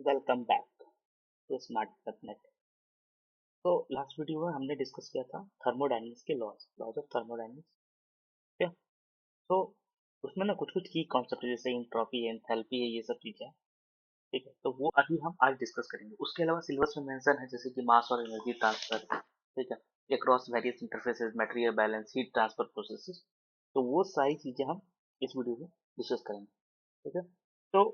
Welcome back to Smart Net. तो last video में हमने डिस्कस किया था थर्मोडायनेमिक्स के लॉज ऑफ थर्मोडायनेमिक्स। ठीक है। तो उसमें ना कुछ कुछ की कॉन्सेप्ट जैसे इंट्रॉपी है, एंथैल्पी है, ये सब चीजें हैं। ठीक है, तो वो अभी हम आज डिस्कस करेंगे। उसके अलावा सिलेबस में मेंशन है जैसे कि मास और एनर्जी ट्रांसफर, ठीक है, across various interfaces, material balance, heat transfer processes. तो वो सारी चीजें हम इस वीडियो में डिस्कस करेंगे। ठीक है। तो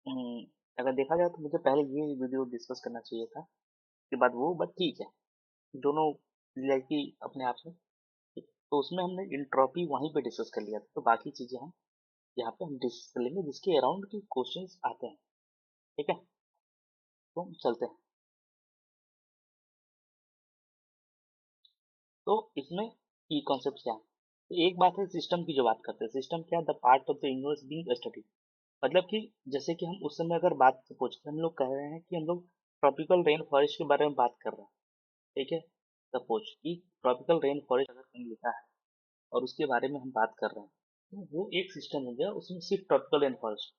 हम्म, अगर देखा जाए तो मुझे पहले ये वीडियो डिस्कस करना चाहिए था, उसके बाद वो, बट ठीक है, दोनों रिलेटिव अपने आप में। ठीक है। तो उसमें हमने इंट्रॉपी वहीं पे डिस्कस कर लिया था, तो बाकी चीजें हम यहाँ पे हम डिस्कस कर लेंगे जिसके अराउंड के क्वेश्चंस आते हैं। ठीक है, तो हम चलते हैं। तो इसमें की कॉन्सेप्ट क्या है, तो एक बात है सिस्टम की जो बात करते हैं। सिस्टम क्या, the part of the universe being study. मतलब कि जैसे कि हम उस समय अगर बात सपोज हम लोग कह रहे हैं कि हम लोग ट्रॉपिकल रेन फॉरेस्ट के बारे में बात कर रहे हैं। ठीक है, सपोज कि ट्रॉपिकल रेन फॉरेस्ट अगर कहीं लिखा है और उसके बारे में हम बात कर रहे हैं, तो वो एक सिस्टम हो गया, उसमें सिर्फ ट्रॉपिकल रेन फॉरेस्ट।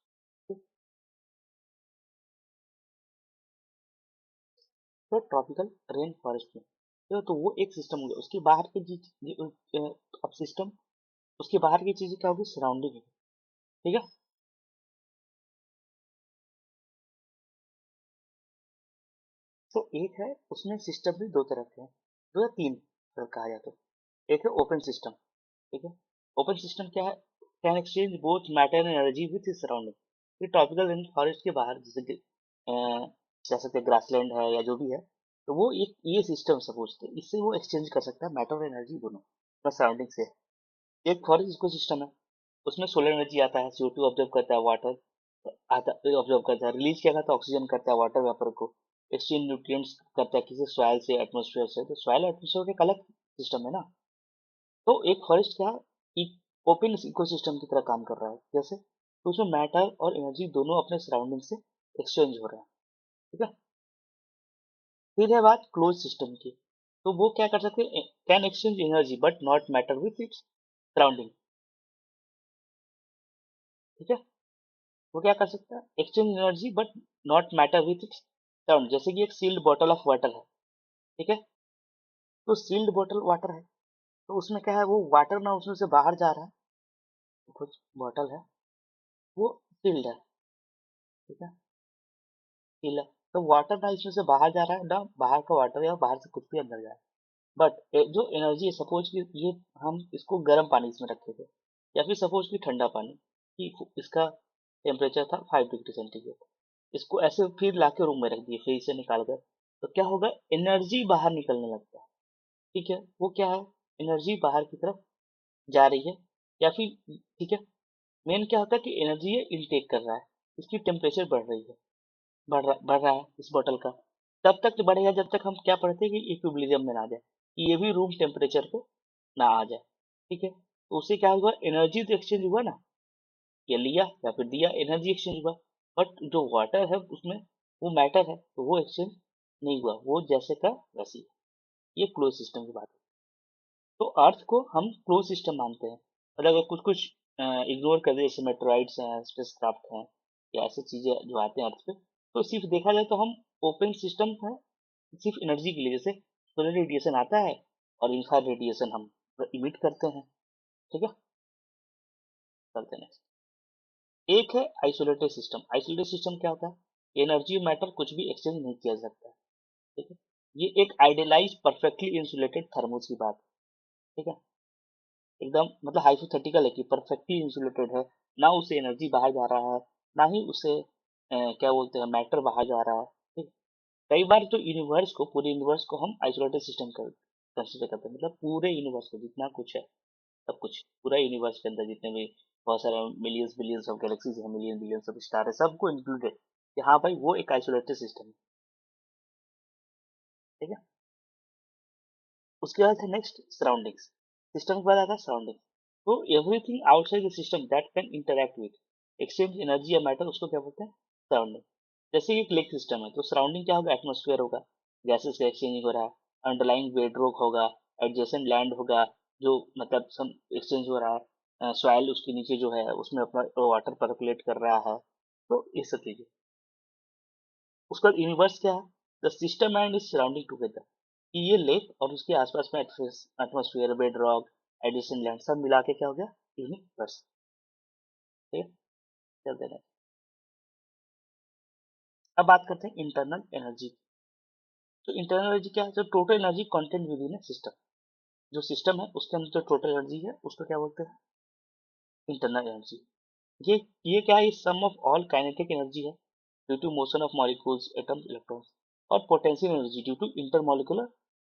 तो ट्रॉपिकल रेन फॉरेस्ट में तो वो एक सिस्टम हो गया। उसके बाहर की अब सिस्टम, उसके बाहर की चीजें क्या होगी, सराउंडिंग है। ठीक है। तो एक है, उसमें सिस्टम भी दो तरह के हैं, दो या तीन अगर कहा जाए तो। एक है ओपन सिस्टम। ठीक है, ओपन सिस्टम क्या है, can exchange both matter and energy with is surrounding. ये ट्रॉपिकल रेन फॉरेस्ट के बाहर जैसे कि कह सकते हैं ग्रासलैंड है या जो भी है, तो वो एक ये सिस्टम सपोज थे, इससे वो एक्सचेंज कर सकता है मैटर और एनर्जी दोनों अपना सराउंडिंग से। एक फॉरेस्ट इको सिस्टम है, उसमें सोलर एनर्जी आता है, CO2 ऑब्जर्व करता है, वाटर आता ऑब्जर्व करता है, रिलीज क्या करता है, ऑक्सीजन करता है वाटर वेपर को, एक्सचेंज न्यूट्रिएंट्स करता है किसी सॉइल से, एटमॉस्फेयर से। तो सॉइल एटमॉस्फेयर का एक अलग सिस्टम है ना। तो एक फॉरेस्ट क्या है, ओपन इकोसिस्टम की तरह काम कर रहा है जैसे, तो उसमें मैटर और एनर्जी दोनों अपने सराउंडिंग से एक्सचेंज हो रहा है। ठीक है। फिर है बात क्लोज सिस्टम की, तो वो क्या कर सकते हैं, can exchange energy but not matter with its surrounding. ठीक है, वो क्या कर सकता है, exchange energy but not matter with its surrounding. जैसे कि एक सील्ड बॉटल ऑफ वाटर है। ठीक है, तो सील्ड बॉटल वाटर है, तो उसमें क्या है, वो वाटर ना उसमें से बाहर जा रहा है, कुछ बॉटल है, वो सील्ड है। ठीक है, सील है, तो वाटर ना इसमें से बाहर जा रहा है, ना बाहर का वाटर या बाहर से कुछ भी अंदर जा रहा है। बट जो एनर्जी है, सपोज कि ये हम इसको गर्म पानी इसमें रखे थे, या फिर सपोज कि ठंडा पानी, कि इसका टेम्परेचर था 5 डिग्री सेंटीग्रेड, इसको ऐसे फिर लाके रूम में रख दिए फ्रिज से निकाल कर, तो क्या होगा, एनर्जी बाहर निकलने लगता है। ठीक है, वो क्या है, एनर्जी बाहर की तरफ जा रही है, या फिर ठीक है, मेन क्या होता है कि एनर्जी ये इनटेक कर रहा है, इसकी टेम्परेचर बढ़ रही है, बढ़ रहा है इस बोतल का। तब तक बढ़ेगा जब तक हम क्या पढ़ते हैं कि इक्विलिब्रियम में ना आ जाए, कि ये भी रूम टेम्परेचर पे ना आ जाए। ठीक है, तो उससे क्या हुआ, एनर्जी तो एक्सचेंज हुआ ना, ये लिया या फिर दिया, एनर्जी एक्सचेंज हुआ। बट जो वाटर है उसमें वो मैटर है, तो वो एक्सचेंज नहीं हुआ, वो जैसे का वैसे ही है। ये क्लोज सिस्टम की बात है। तो अर्थ को हम क्लोज सिस्टम मानते हैं। मतलब अगर कुछ कुछ इग्नोर कर दे, जैसे मेटेराइड्स हैं, स्पेसक्राफ्ट हैं, या ऐसी चीजें जो आते हैं अर्थ पे, तो सिर्फ देखा जाए तो हम ओपन सिस्टम है, सिर्फ एनर्जी के लिए। जैसे सोलर रेडिएशन आता है और इंफ्रारेड रेडिएशन हम इमिट करते हैं। ठीक है, चलते हैं next। एक है आइसोलेटेड सिस्टम। आइसोलेटेड सिस्टम क्या होता है, एनर्जी और मैटर कुछ भी एक्सचेंज नहीं किया जा सकता है। ठीक है, ये एक आइडियलाइज परफेक्टली इंसुलेटेड थर्मोस की बात है। ठीक है, एकदम मतलब हाइपोथेटिकल है कि परफेक्टली इंसुलेटेड है, ना उसे एनर्जी बाहर जा रहा है, ना ही उसे क्या बोलते हैं, मैटर बाहर जा रहा है। ठीक। कई बार तो यूनिवर्स को, पूरे यूनिवर्स को हम आइसोलेटेड सिस्टम कर कंसिडर करते हैं। मतलब पूरे यूनिवर्स को जितना कुछ है, सब कुछ पूरा यूनिवर्स के अंदर जितने भी बहुत सारे मिलियंस बिलियंस ऑफ गैलेक्सीज है, मिलियन बिलियंस ऑफ स्टार है, सबको इंक्लूडेड कि हाँ भाई वो एक आइसोलेटेड सिस्टम है। ठीक है, उसके बाद है नेक्स्ट सराउंडिंग्स। सिस्टम के बाद आता है सराउंडिंग। तो everything outside the system that can interact with, exchange energy या मैटर, उसको क्या बोलते हैं, सराउंडिंग। जैसे कि एक लेक सिस्टम है, तो सराउंडिंग क्या होगा, एटमोस्फेयर होगा, गैसेस का एक्सचेंज हो रहा है, अंडरलाइंग बेडरॉक होगा, एडजेसेंट लैंड होगा, जो मतलब सम एक्सचेंज हो रहा है, सॉइल उसके नीचे जो है उसमें अपना वाटर परकुलेट कर रहा है, तो ये सब चीजें। उसका यूनिवर्स क्या है? The system and is surrounding together, कि ये लेक और उसके आसपास में atmosphere, bed rock, addition land सब मिला के क्या हो गया? यूनिवर्स। ठीक है, चलते हैं। अब बात करते हैं इंटरनल एनर्जी। तो इंटरनल एनर्जी क्या है? जो total energy content with in system, जो सिस्टम है उसके अंदर जो टोटल एनर्जी है उसको क्या बोलते हैं? Internal energy. ये ये क्या है? Sum of all kinetic energy है due to motion of molecules, atoms, electrons, और potential energy due to intermolecular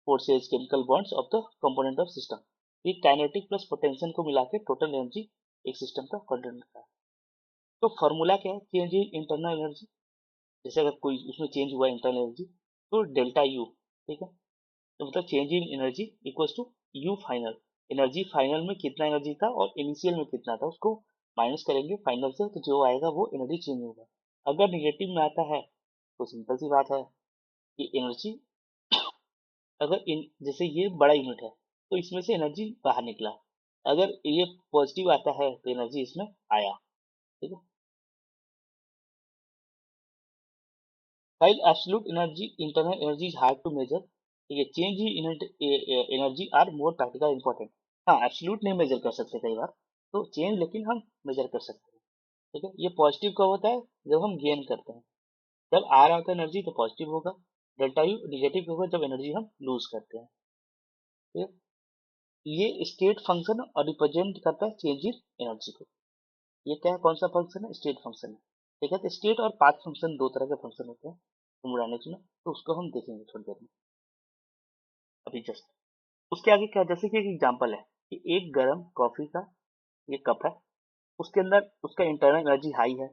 forces, chemical bonds of the component of system. ये काइनेटिक प्लस पोटेंशियल को मिला के टोटल एनर्जी एक सिस्टम का content होता है। तो फॉर्मूला क्या है? चेंज इन इंटरनल एनर्जी, जैसे अगर कोई उसमें चेंज हुआ इंटरनल एनर्जी तो डेल्टा यू, ठीक है, तो मतलब change in energy equals to U final. Energy final में कितना एनर्जी था और इनिशियल में कितना था उसको माइनस करेंगे फाइनल से, तो जो आएगा वो एनर्जी चेंज होगा। अगर निगेटिव में आता है तो सिंपल सी बात है कि एनर्जी, अगर इन जैसे ये बड़ा यूनिट है तो इसमें से एनर्जी बाहर निकला, अगर ये पॉजिटिव आता है तो एनर्जी इसमें आया। ठीक है, while absolute energy, internal energy is hard to measure, ठीक है, change in energy are more practical important। हाँ, एब्सोल्यूट नहीं मेजर कर सकते कई बार, तो चेंज लेकिन हम मेजर कर सकते हैं। ठीक है, ये पॉजिटिव कब होता है? जब हम गेन करते हैं, जब आ रहा होता है एनर्जी तो पॉजिटिव होगा। डेल्टा यू निगेटिव होगा जब एनर्जी हम लूज करते हैं। ठीक है, ये स्टेट फंक्शन और रिप्रेजेंट करता है चेंज इन एनर्जी को। ये क्या है? कौन सा फंक्शन है? स्टेट फंक्शन है। ठीक है, तो स्टेट और पाथ फंक्शन दो तरह के फंक्शन होते हैं थर्मोडायनेमिक्स में, तो उसको हम देखेंगे थोड़ी देर में, अभी जस्ट। उसके आगे क्या, जैसे कि एक एग्जांपल है कि एक गर्म कॉफी का ये कप है, उसके अंदर उसका इंटरनल एनर्जी हाई है,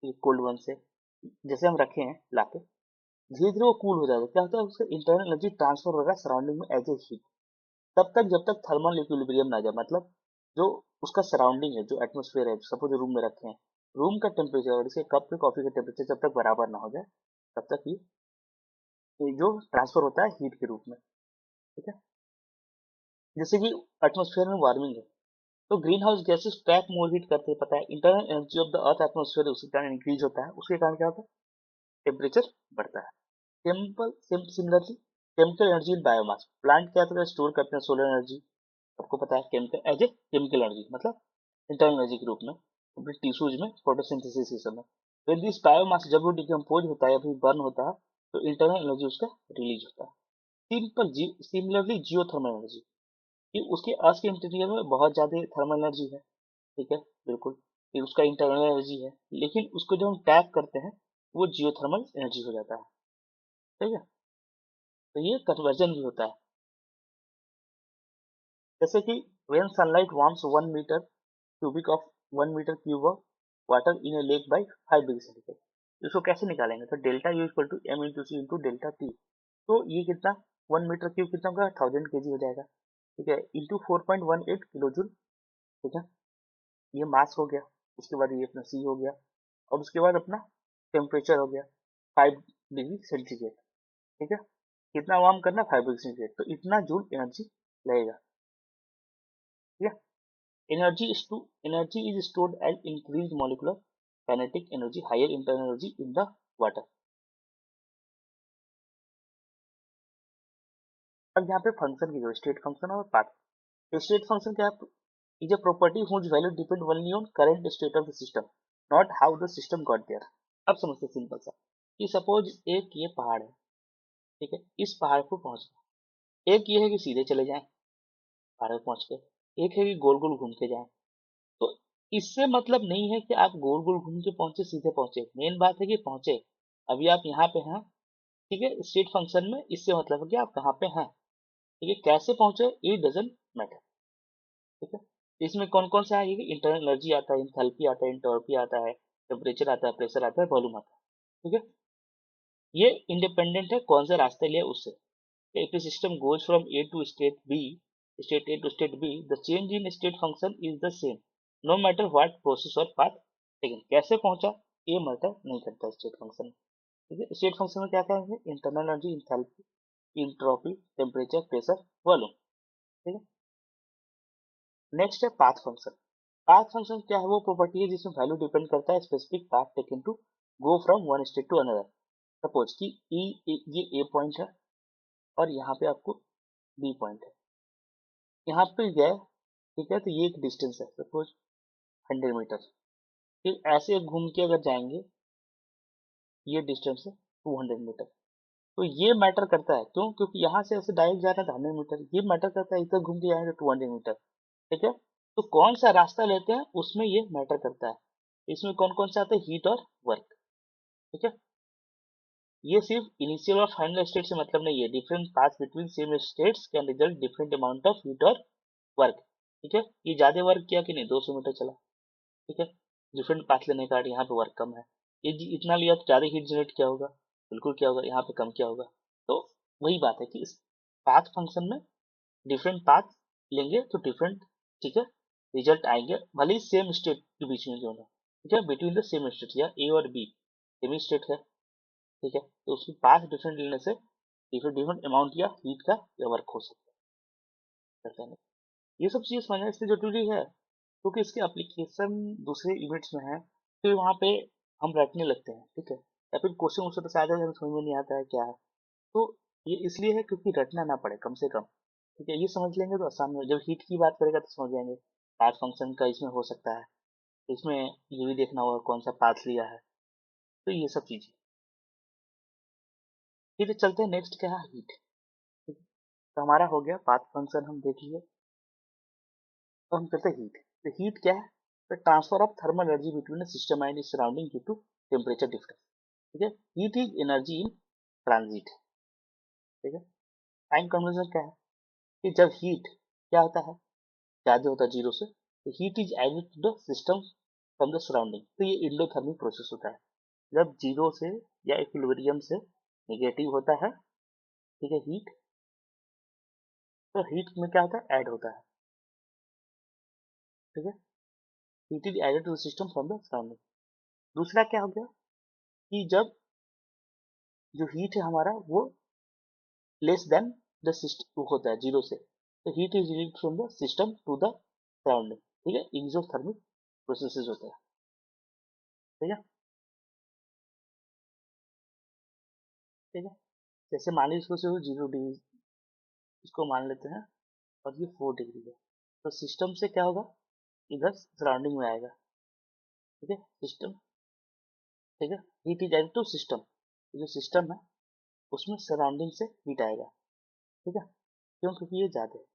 ये कोल्ड वन से जैसे हम रखे हैं लाके, धीरे धीरे वो कूल हो जाएगा। क्या होता है? उसका इंटरनल एनर्जी ट्रांसफर होगा सराउंडिंग में एज ए हीट, तब तक जब तक थर्मल इक्विलिब्रियम ना आ जाए, मतलब जो उसका सराउंडिंग है, जो एटमोस्फेयर है, सपोज रूम में रखे हैं, रूम का टेम्परेचर और इसके कप के कॉफी का टेम्परेचर जब तक बराबर ना हो जाए तब तक ये जो ट्रांसफर होता है हीट के रूप में। ठीक है, जैसे कि एटमोस्फेयर में वार्मिंग है तो green house gases trap more heat करते हैं, पता है। Internal energy of the earth atmosphere उसके कारण इंक्रीज होता है, उसके कारण क्या होता है? टेम्परेचर बढ़ता है। Similarly chemical energy in biomass, plant क्या तरह स्टोर करते हैं सोलर एनर्जी, सबको पता है, chemical as a chemical energy मतलब इंटरनल एनर्जी के रूप में अपने टिश्यूज में फोटोसिंथेसिस के समय। फिर दिस बायोमास जब वो डिकम्पोज होता है या फिर बर्न होता है तो इंटरनल एनर्जी उसका रिलीज होता है। सिमिलरली जियोथर्मल एनर्जी, कि उसके अर्थ के इंटीरियर में बहुत ज्यादा थर्मल एनर्जी है, ठीक है, बिल्कुल, ये उसका इंटरनल एनर्जी है, लेकिन उसको जब हम टैप करते हैं वो जियोथर्मल एनर्जी हो जाता है। ठीक है, तो ये कन्वर्जन भी होता है। जैसे कि when sunlight warms 1 meter cubic of 1 meter cube of water in a lake by 5 degree centigrade, इसको कैसे निकालेंगे? तो delta U equal to M into C into delta T. तो ये कितना, 1 मीटर क्यूब कितना होगा? 1000 kg हो जाएगा। ठीक है, इंटू 4.18 किलो जूल। ठीक है, ये मास हो गया। उसके बाद ये अपना सी हो गया और उसके बाद अपना टेम्परेचर हो गया 5 डिग्री सेंटीग्रेड। ठीक है, कितना वार्म करना? 5 डिग्री सेंटीग्रेड, तो इतना जूल एनर्जी लगेगा। ठीक है, energy is stored as increase molecular kinetic energy, higher internal energy in the water. अब यहाँ पे फंक्शन की जो स्टेट फंक्शन और पाथ। स्टेट फंक्शन क्या है? Is a property whose value depend only on current state of the system, not how the system got there। अब समझते सिंपल सा, कि सपोज एक ये पहाड़ है, ठीक है, इस पहाड़ को पहुंचना, एक ये है कि सीधे चले जाएं पहाड़ पे पहुंच के, एक है कि गोल गोल घूम के जाएं। तो इससे मतलब नहीं है कि आप गोल गोल घूम के पहुंचे सीधे पहुंचे, मेन बात है कि पहुंचे। अभी आप यहाँ पे हैं, ठीक है, स्टेट फंक्शन में इससे मतलब है कि आप कहाँ पे हैं। ठीक है, कैसे पहुंचे इट डजंट मैटर। ठीक है, इसमें कौन कौन सा है? ये इंटरनल एनर्जी आता है, इंथैल्पी आता है, एंट्रोपी आता है, टेम्परेचर आता है, प्रेशर आता है, वॉल्यूम आता है। ठीक है, ये इंडिपेंडेंट है कौन सा रास्ते लिया उससे। If the system goes from A to state B, state A to state B, the change in state function is the same no matter what process और पाथ टेकन। कैसे पहुंचा ये मैटर नहीं करता स्टेट फंक्शन। ठीक है, state function में क्या क्या है? Internal energy, enthalpy, entropy, temperature, pressure, volume. ठीक है, नेक्स्ट है पाथ फंक्शन। पाथ फंक्शन क्या है? वो प्रॉपर्टी है जिसमें वैल्यू डिपेंड करता है specific path taken to go from one state to another. Suppose कि ये ए पॉइंट है और यहाँ पे आपको बी पॉइंट है, यहाँ पे गए, ठीक है, तो ये एक डिस्टेंस है सपोज 100 मीटर। फिर ऐसे घूम के अगर जाएंगे, ये डिस्टेंस है 200 मीटर। तो ये मैटर करता है, क्यों? क्योंकि यहाँ से ऐसे डायरेक्ट जा रहा है 100 मीटर, ये मैटर करता है इधर घूम के जाएंगे 200 मीटर, ठीक है। तो कौन सा रास्ता लेते हैं उसमें ये मैटर करता है। इसमें कौन कौन से आते हैं? हीट और वर्क, ठीक है। ये सिर्फ इनिशियल और फाइनल स्टेट से मतलब नहीं है। Different path between same states can result different amount of heat और वर्क, ठीक है। ये ज्यादा वर्क किया कि नहीं, 200 मीटर चला, ठीक है। डिफरेंट पाथ लेने का यहाँ पे वर्क कम है। ये इतना लिया तो ज्यादा हीट जनरेट किया होगा, बिल्कुल किया होगा, यहाँ पे कम किया होगा। तो वही बात है कि इस पाथ फंक्शन में डिफरेंट पाथ लेंगे तो डिफरेंट, ठीक है, रिजल्ट आएंगे, भले ही सेम स्टेट के बीच में जो है, ठीक है, बिटवीन द सेम स्टेट, या ए और बी सेम स्टेट है, ठीक है। तो उसकी पाथ डिफरेंट लेने से डिफरेंट डिफरेंट अमाउंट या हीट का या वर्क हो सकता है। ये सब चीजें समझना इसलिए जरूरी है क्योंकि इसके एप्लीकेशन दूसरे यूनिट्स में है, फिर वहाँ पे हम रटने लगते हैं, ठीक है, या फिर क्वेश्चन उससे तो शायद हमें समझ में नहीं आता है क्या है। तो ये इसलिए है क्योंकि रटना ना पड़े कम से कम, ठीक है। ये समझ लेंगे तो आसान है, जब हीट की बात करेगा तो समझ जाएंगे पाथ फंक्शन का इसमें हो सकता है, इसमें ये भी देखना होगा कौन सा पाथ लिया है, तो ये सब चीजें। फिर चलते हैं नेक्स्ट क्या है, हीट, ठीक है। तो हमारा हो गया पाथ फंक्शन हम देख लिए, तो हम चलते हैं हीट। तो हीट क्या है? तो transfer of thermal energy between a system and its surrounding due to temperature difference, ठीक है। Heat is energy in transit, ठीक है। टाइम कन्वर्जन क्या है कि जब हीट क्या होता है, ज्यादा होता है जीरो से, तो heat is added to the system from the surrounding, तो ये इंडोथर्मिक प्रोसेस होता है। जब जीरो से या इक्विलिब्रियम से नेगेटिव होता है, ठीक है, हीट, तो हीट में क्या होता है, ऐड होता है, ठीक है। Heat is added to the system from the surrounding. दूसरा क्या हो गया कि जब जो हीट है हमारा वो लेस देन द सिस्टम होता है जीरो से, तो heat is relieved from the system to the surrounding, ठीक है, एक्सोथर्मिक प्रोसेसेस होता है, ठीक है, ठीक है। जैसे मान लीजिए इसको सिर्फ 0 डिग्री इसको मान लेते हैं और ये 4 डिग्री है, तो सिस्टम से क्या होगा, इधर सराउंडिंग में आएगा, ठीक है, सिस्टम, ठीक है। Heat is added to system, जो सिस्टम है उसमें सराउंडिंग से हीट आएगा, ठीक है, क्यों? क्योंकि ये ज्यादा है।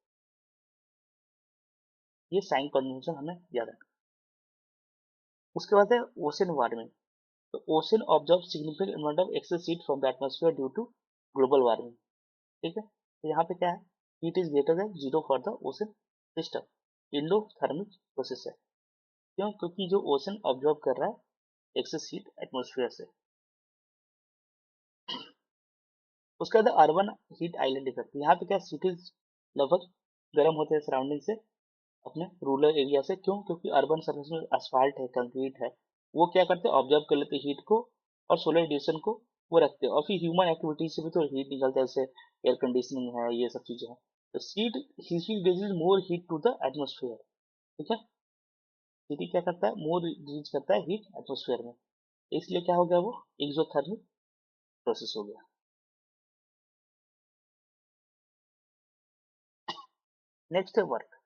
ये साइन कन्वेंशन हमें याद रखना। उसके बाद है ओशन वार्मिंग। तो ocean observe significant amount of excess heat from the atmosphere due to global warming, ठीक है। तो यहाँ पे क्या है, heat is greater than zero for the ocean system, endothermic process है, क्यों? क्योंकि जो ओशन ऑब्जर्व कर रहा है एक्सेस हीट एटमॉस्फेयर से। उसके बाद अर्बन हीट आइलैंड इफेक्ट। यहाँ पे क्या, सिटीज लगभग गर्म होते हैं सराउंडिंग से अपने रूरल एरिया से, क्यों? क्योंकि अर्बन सर्फेस में asphalt है, कंक्रीट है, वो क्या करते हैं, ऑब्जर्व कर लेते हैं हीट को और सोलर रेडिएशन को वो रखते हैं, और फिर ह्यूमन एक्टिविटी से भी तो हीट निकलता है, जैसे एयर कंडीशनिंग है, ये सब चीजें हैं। तो heat release more heat to the atmosphere, ठीक है। सिटी क्या करता है, मोर रिलीज करता है हीट एटमोसफियर में, इसलिए क्या हो गया, वो एक्सोथर्मिक प्रोसेस हो गया। नेक्स्ट है वर्क।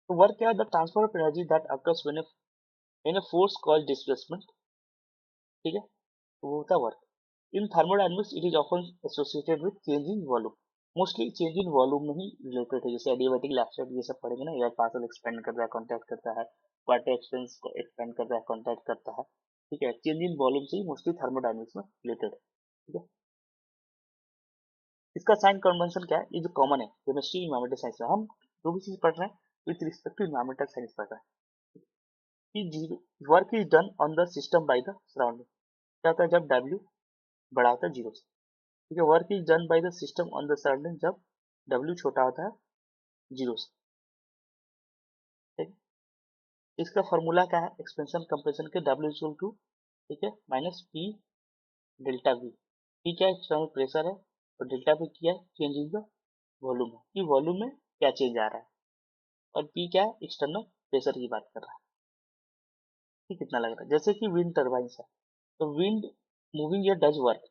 तो वर्क क्या है, the transfer of energy that occurs when a force called displacement, ठीक है, तो वो होता है work. In thermodynamics it is often associated with change in volume, mostly change in volume में ही रिलेटेड है, जैसे एडियाबैटिक लैप्सोड ये सब पढ़ेंगे ना, एयर पार्सल एक्सपेंड करता है, कॉन्टैक्ट करता है, वाटर एक्सपेंस को एक्सपेंड करता है, कॉन्टैक्ट करता है, ठीक है। चेंज इन वॉल्यूम से ही मोस्टली थर्मोडायनामिक्स में रिलेटेड है, ठीक है। इसका साइन कन्वेंशन क्या है, ये जो कॉमन है केमिस्ट्री इन्वायरमेंटल साइंस में, हम जो भी चीज पढ़ रहे हैं with respect to environmental science पढ़ रहे हैं, कि work is done on the system by the surrounding. क्या होता है, जब डब्ल्यू बड़ा होता है जीरो से, ठीक है, work is done by the system on the surrounding जब डब्ल्यू छोटा होता है जीरो से, ठीक है। इसका फॉर्मूला क्या है, एक्सपेंशन कंप्रेशन के डब्ल्यू इक्वल टू, ठीक है, minus P delta we. P क्या है, एक्सटर्नल प्रेशर है, और डेल्टा पी क्या है, चेंज इन द वॉल्यूम है, कि वॉल्यूम में क्या चेंज आ रहा है, और पी क्या है, एक्सटर्नल प्रेशर की बात कर रहा है, कि कितना लग रहा है। जैसे कि विंड टर्बाइन है, तो विंड मूविंग या डज वर्क,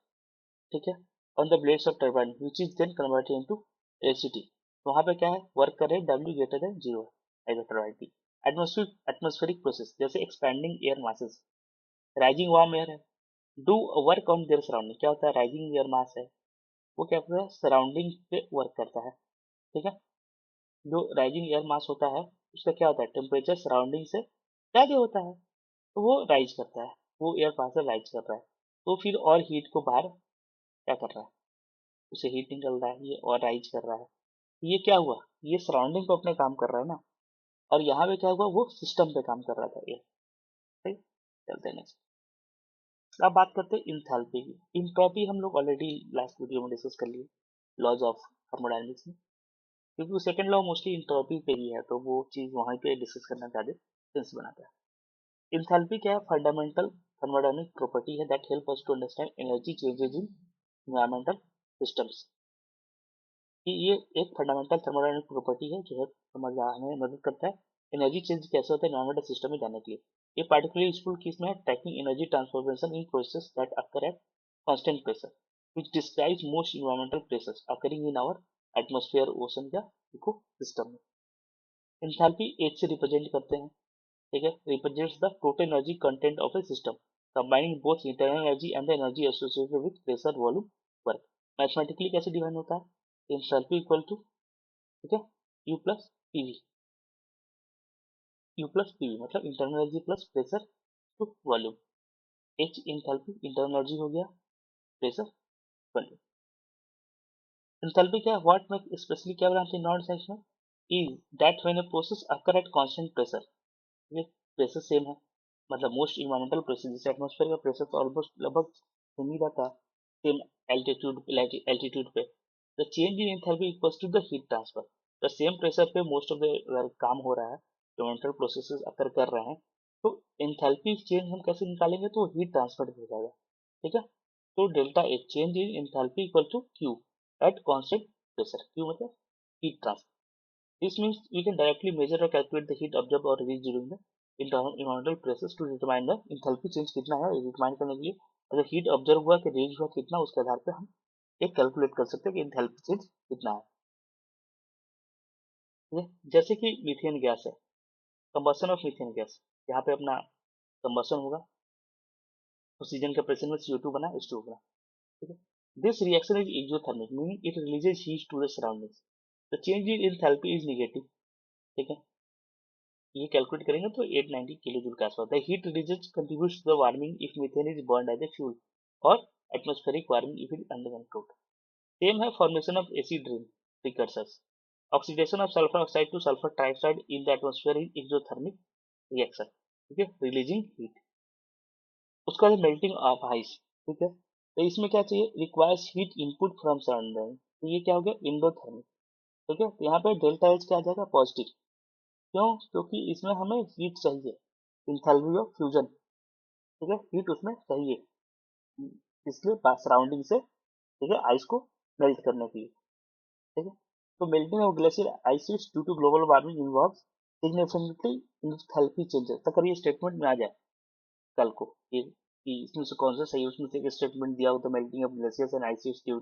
ठीक है, on the blades of turbine which is then converted into electricity. वहां पे क्या है, वर्क कर रहे हैं W greater than 0 as a turbine की। एटमॉस्फेरिक प्रोसेस जैसे expanding air masses, rising warm air है, do work on their surrounding. क्या होता है, राइजिंग एयर मास है वो क्या करता है, सराउंडिंग पे वर्क करता है। ठीक है, जो राइजिंग एयर मास होता है उसका क्या होता है, टेम्परेचर सराउंडिंग से ज्यादा होता है तो वो राइज करता है, वो एयर पार्टिकल राइज कर रहा है, तो फिर और हीट को बाहर क्या कर रहा है, उसे हीट निकल रहा है, ये और राइज कर रहा है। ये क्या हुआ, ये सराउंडिंग पे अपने काम कर रहा है ना, और यहाँ पे क्या हुआ, वो सिस्टम पे काम कर रहा था एयर। ठीक, चलते हैं नेक्स्ट। अब बात करते हैं इंथैल्पी की। इंट्रोपी हम लोग ऑलरेडी लास्ट वीडियो में डिस्कस कर लिए, लॉज ऑफ थर्मोडायनेमिक्स में, क्योंकि वो सेकंड लॉ मोस्टली इंट्रोपी पे ही है तो वो चीज़ वहीं पे डिस्कस करना ज़्यादा सेंस बनाता है। इंथैल्पी क्या है, फंडामेंटल थर्मोडायनेमिक प्रॉपर्टी है that help us to understand energy changes in environmental systems. कि ये एक फंडामेंटल थर्मोडायनेमिक प्रॉपर्टी है जो है समझ हमें मदद करता है एनर्जी चेंज कैसे होता है एनवायरमेंटल सिस्टम में जाने के लिए। ये पार्टिकुलरली यूजफुल किस में है, tracking energy transformation in process that occur at constant pressure which describes most environmental pressures occurring in our atmosphere, ocean या इको सिस्टम में। एंथैल्पी एच से रिप्रेजेंट करते हैं। ठीक है, represents the total energy content of a system combining both internal energy and the energy associated with pressure, volume, work. Mathematically कैसे define होता है, एंथैल्पी इक्वल टू, ठीक है, U plus PV. You plus PV मतलब internal energy plus pressure to volume. H enthalpy internal energy हो गया, pressure, volume. Enthalpy क्या है, व्हाट में स्पेशली क्या बनाते हैं नॉन साइंस में, is that when a process occur at constant pressure, ये प्रेशर सेम है, मतलब मोस्ट इन्वायरमेंटल प्रेशर जैसे एटमॉस्फेयर का प्रेशर तो ऑलमोस्ट लगभग सेम ही रहता है, सेम एल्टीट्यूड पे। The change in enthalpy equals to the heat transfer. The same pressure पे मोस्ट ऑफ द काम हो रहा है, इन्वायरमेंटल प्रोसेसेस अकर कर रहे हैं, तो एंथैल्पी चेंज हम कैसे निकालेंगे, तो हीट ट्रांसफर हो जाएगा। ठीक है, तो delta H change in enthalpy equal to Q at constant pressure, Q मतलब heat transfer. This means we can directly measure or calculate the heat absorbed or released during the environmental process to determine the enthalpy change कितना है, determine करने के लिए अगर heat observe हुआ कि release हुआ कितना, उसके आधार पे हम एक कैलकुलेट कर सकते हैं कि enthalpy चेंज कितना है। ठीक है, जैसे कि मीथेन गैस है, कंबसन ऑफ मीथेन गैस, यहाँ पे अपना कंबसन होगा, ऑक्सीजन के प्रेजेंस में CO2 बना, H2O बना। ठीक है, this reaction is exothermic meaning it releases heat to the surroundings, the change in enthalpy is negative. ठीक है, ये कैलकुलेट करेंगे तो 890 किलो जूल के आसपास। The heat release contributes to the warming if methane is burned as a fuel और atmospheric warming if it under control. Same है formation of acid rain precursors, oxidation of sulphur oxide to sulphur trioxide in the atmosphere is exothermic reaction. ठीक है, releasing heat. उसका है melting of ice. ठीक है, तो इसमें क्या चाहिए, requires heat input from surrounding, तो ये क्या हो गया, इंडोथर्मिक। ठीक है, तो यहाँ पे डेल्टा एच क्या आ जाएगा, पॉजिटिव। क्यों, क्योंकि इसमें हमें हीट चाहिए, इंथैल्पी ऑफ फ्यूजन। ठीक है, हीट उसमें चाहिए, इसलिए सराउंडिंग से, ठीक है, आइस को मेल्ट करने के लिए। ठीक है, तो melting of glacier ice due to global warming involve significantly enthalpy changes. अगर ये स्टेटमेंट में आ जाए कल को ये कि इसमें से कौन सा सही है, उसमें से एक स्टेटमेंट दिया हो तो melting of glaciers and ice due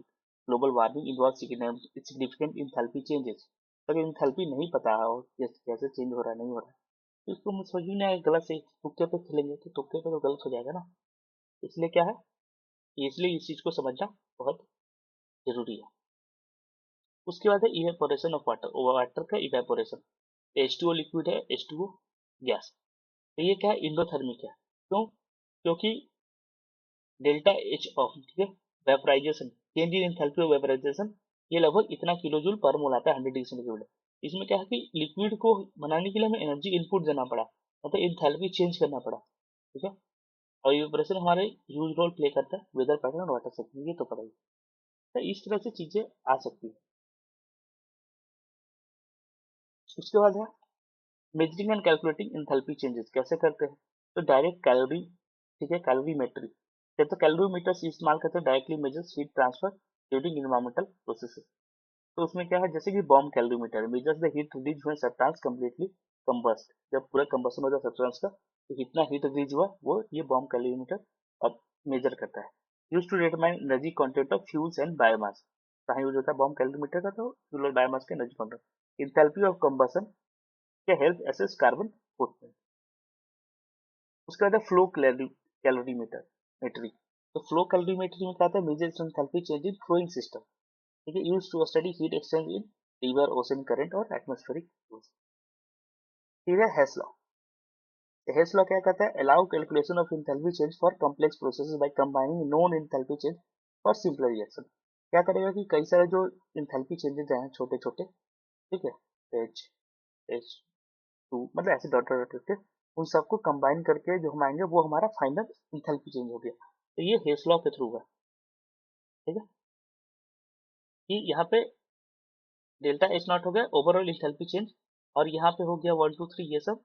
global warming involve significant enthalpy changes. अगर इंथैल्पी नहीं पता है और कैसे चेंज हो रहा है नहीं हो रहा है, तो इसको मुझे समझ में नहीं आएगा, गलत से तुक्के पे खेलेंगे तो तुक्के पे तो गलत हो जाएगा ना। इसलिए क्या है, इसलिए इस चीज को समझना बहुत जरूरी है। उसके बाद है इवेपोरेशन ऑफ वाटर, वाटर का इवेपोरेशन। H2O लिक्विड है, H2O गैस, तो ये क्या है, इंडोथर्मिक है। क्यों, क्योंकि डेल्टा एच ऑफ, ठीक है, vaporization, change in enthalpy of vaporization, ये लगभग इतना किलो जूल पर मोल आता है 100 डिग्री सेंटीग्रेड। इसमें क्या है कि लिक्विड को बनाने के लिए हमें एनर्जी इनपुट देना पड़ा, मतलब एंथैल्पी चेंज करना पड़ा। ठीक है, और इवेपोरेशन हमारे ह्यूज रोल प्ले करता है वेदर पैटर्न और वाटर साइकिल, ये तो पता ही। तो इस तरह से चीजें आ सकती है। उसके बाद है measuring and calculating enthalpy changes, कैसे करते हैं, तो डायरेक्ट कैलोरी, ठीक है, कैलोरीमेट्री, जब तो कैलोरीमीटर से इस्तेमाल करते हैं directly measures heat transfer during environmental processes. तो उसमें क्या है, जैसे कि bomb calorimeter measures the heat release when substance completely combust, जब पूरा कंबशन हो जाए सब्सटेंस का तो कितना हीट रिलीज हुआ वो ये बॉम्ब कैलोरीमीटर अब मेजर करता है। Use to determine energy content of fuels and biomass. कहाँ यूज होता है बॉम्ब कैलोरीमीटर का, तो फ्यूल और बायोमास का energy content. Enthalpy of combustion क्या हेल्प एसेस कार्बन फुटप्रिंट। उसके बाद है फ्लो कैलोरीमीटर मेट्री। तो फ्लो कैलोरीमेट्री में क्या आता है, measure enthalpy change in flowing system. ठीक है, use to study heat exchange in river, ocean current और एटमॉस्फेरिक फ्लूइड्स। फिर है हेस लॉ। हेस लॉ क्या कहता है, allow calculation of enthalpy change for complex processes by combining known enthalpy change for simple reaction. क्या करेगा कि कई सारे जो एंथैल्पी चेंजेस हैं छोटे छोटे, ठीक है, एच एच टू मतलब ऐसे डॉट डॉट करके, उन सबको कंबाइन करके जो हम आएंगे वो हमारा फाइनल एंथैल्पी चेंज हो गया। तो ये हेस लॉ के थ्रू है। ठीक है, कि यहाँ पे डेल्टा एच नॉट हो गया ओवरऑल इंथैल्पी चेंज, और यहाँ पे हो गया 1 2 3 ये सब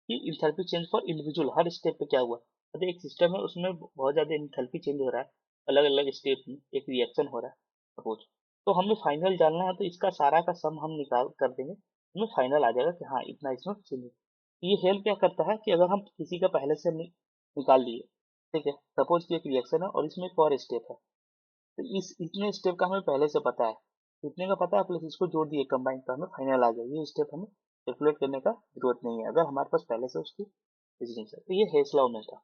कि enthalpy change for individual her step पे क्या हुआ। अगर एक सिस्टम है उसमें बहुत ज्यादा इंथैल्पी चेंज हो रहा है, अलग अलग स्टेप में एक रिएक्शन हो रहा है सपोज, तो हमें फाइनल जानना है, तो इसका सारा का सम हम निकाल कर देंगे, हमें फाइनल आ जाएगा कि हाँ इतना इसमें चेंज है। ये हेल्प क्या करता है कि अगर हम किसी का पहले से निकाल लिए, ठीक है, सपोज कि एक रिएक्शन है और इसमें एक और स्टेप है, तो इस इतने स्टेप का हमें पहले से पता है, इतने का पता है प्लस इसको जोड़ दिए कंबाइन, तो हमें फाइनल आ जाए, ये स्टेप हमें कैलकुलेट करने का जरूरत नहीं है अगर हमारे पास पहले से उसकी रीजनिंग है। तो ये हेस लॉ में था।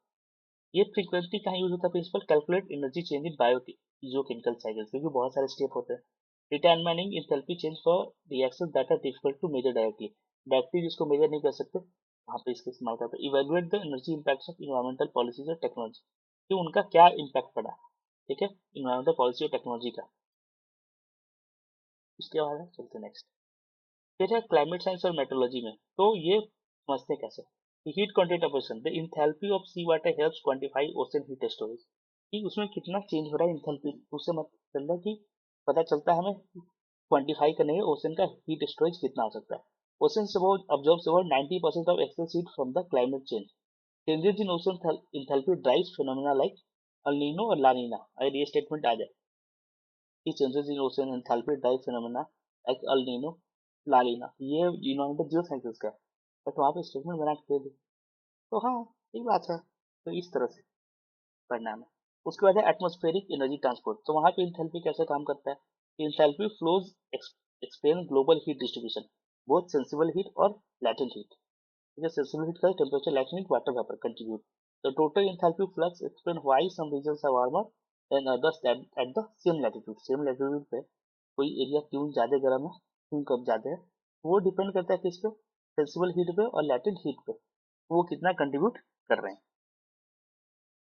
ये फ्रीक्वेंटली कहाँ यूज होता है, principle calculate energy change in biochemical cycles, क्योंकि बहुत सारे स्टेप होते हैं। Determining enthalpy change for reactions that are difficult to measure directly जिसको मेजर नहीं कर सकते वहाँ पे इसका इस्तेमाल करते हैं। Evaluate the energy impacts of environmental policies और टेक्नोलॉजी, कि उनका क्या इम्पैक्ट पड़ा, ठीक है, इन्वायरमेंटल पॉलिसी और टेक्नोलॉजी का। उसके बाद चलते नेक्स्ट। फिर है क्लाइमेट साइंस और मेट्रोलॉजी में, तो ये समझते हैं कैसे। Heat content of ocean, the enthalpy of sea water helps quantify ocean heat storage, कि उसमें कितना चेंज हो रहा है इंथैल्पी, उससे मतलब है कि पता चलता है हमें क्वांटिफाई करने के ओशन का हीट स्टोरेज कितना हो सकता है। Ocean absorbs about 90% of excess heat from the climate change. Changes in ocean enthalpy drives phenomena like El Nino और La Nina। अगर ये स्टेटमेंट आ जाए कि changes in ocean enthalpy drive phenomena like El Nino, La Nina, ये environmental जियो cycles का है, but वहाँ पे स्टेटमेंट बना के दे दे तो हाँ ठीक बात है। तो इस तरह से पढ़ना है। उसके बाद है एटमॉस्फेरिक एनर्जी ट्रांसपोर्ट, तो वहाँ पे इंथैल्पी कैसे काम करता है। Enthalpy flows explain global heat distribution, both sensible heat और लैटेंट हीट। ठीक है, सेंसिबल हीट का temperature, latent heat water vapour contribute. तो total enthalpy flux explain why some regions are warmer than others at the same latitude. Same latitude पे कोई area क्यों ज्यादा गर्म है, क्यों कम ज्यादा है, वो डिपेंड करता है किस पे, सेंसिबल हीट पे और लैटेंट हीट पे, वो कितना कंट्रीब्यूट कर रहे हैं।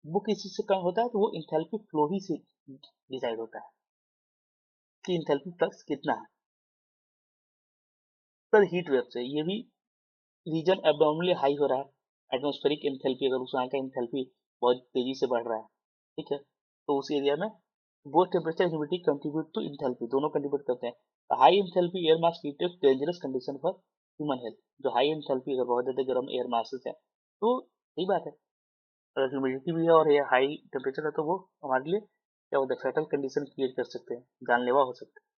वो किसी से कम होता है तो वो इंथैल्पी फ्लो ही से डिसाइड होता है कि इंथैल्पी फ्लक्स कितना है। पर हीट वेव से ये भी रीजन एब्नॉर्मली हाई हो रहा है, एटमॉस्फेरिक इंथैल्पी अगर उस वहाँ का इंथैल्पी बहुत तेजी से बढ़ रहा है, ठीक है, तो उस एरिया में वो temperature humidity contribute to enthalpy, दोनों कंट्रीब्यूट करते हैं। High enthalpy air mass creates dangerous condition for human health, जो हाई इंथैल्पी अगर बहुत ज्यादा गर्म एयर मासेस है तो सही बात है, अगर ह्यूमिडिटी भी है और ये हाई टेम्परेचर है तो वो हमारे लिए क्या होता है, फैटल कंडीशन क्रिएट कर सकते हैं, जानलेवा हो सकते हैं।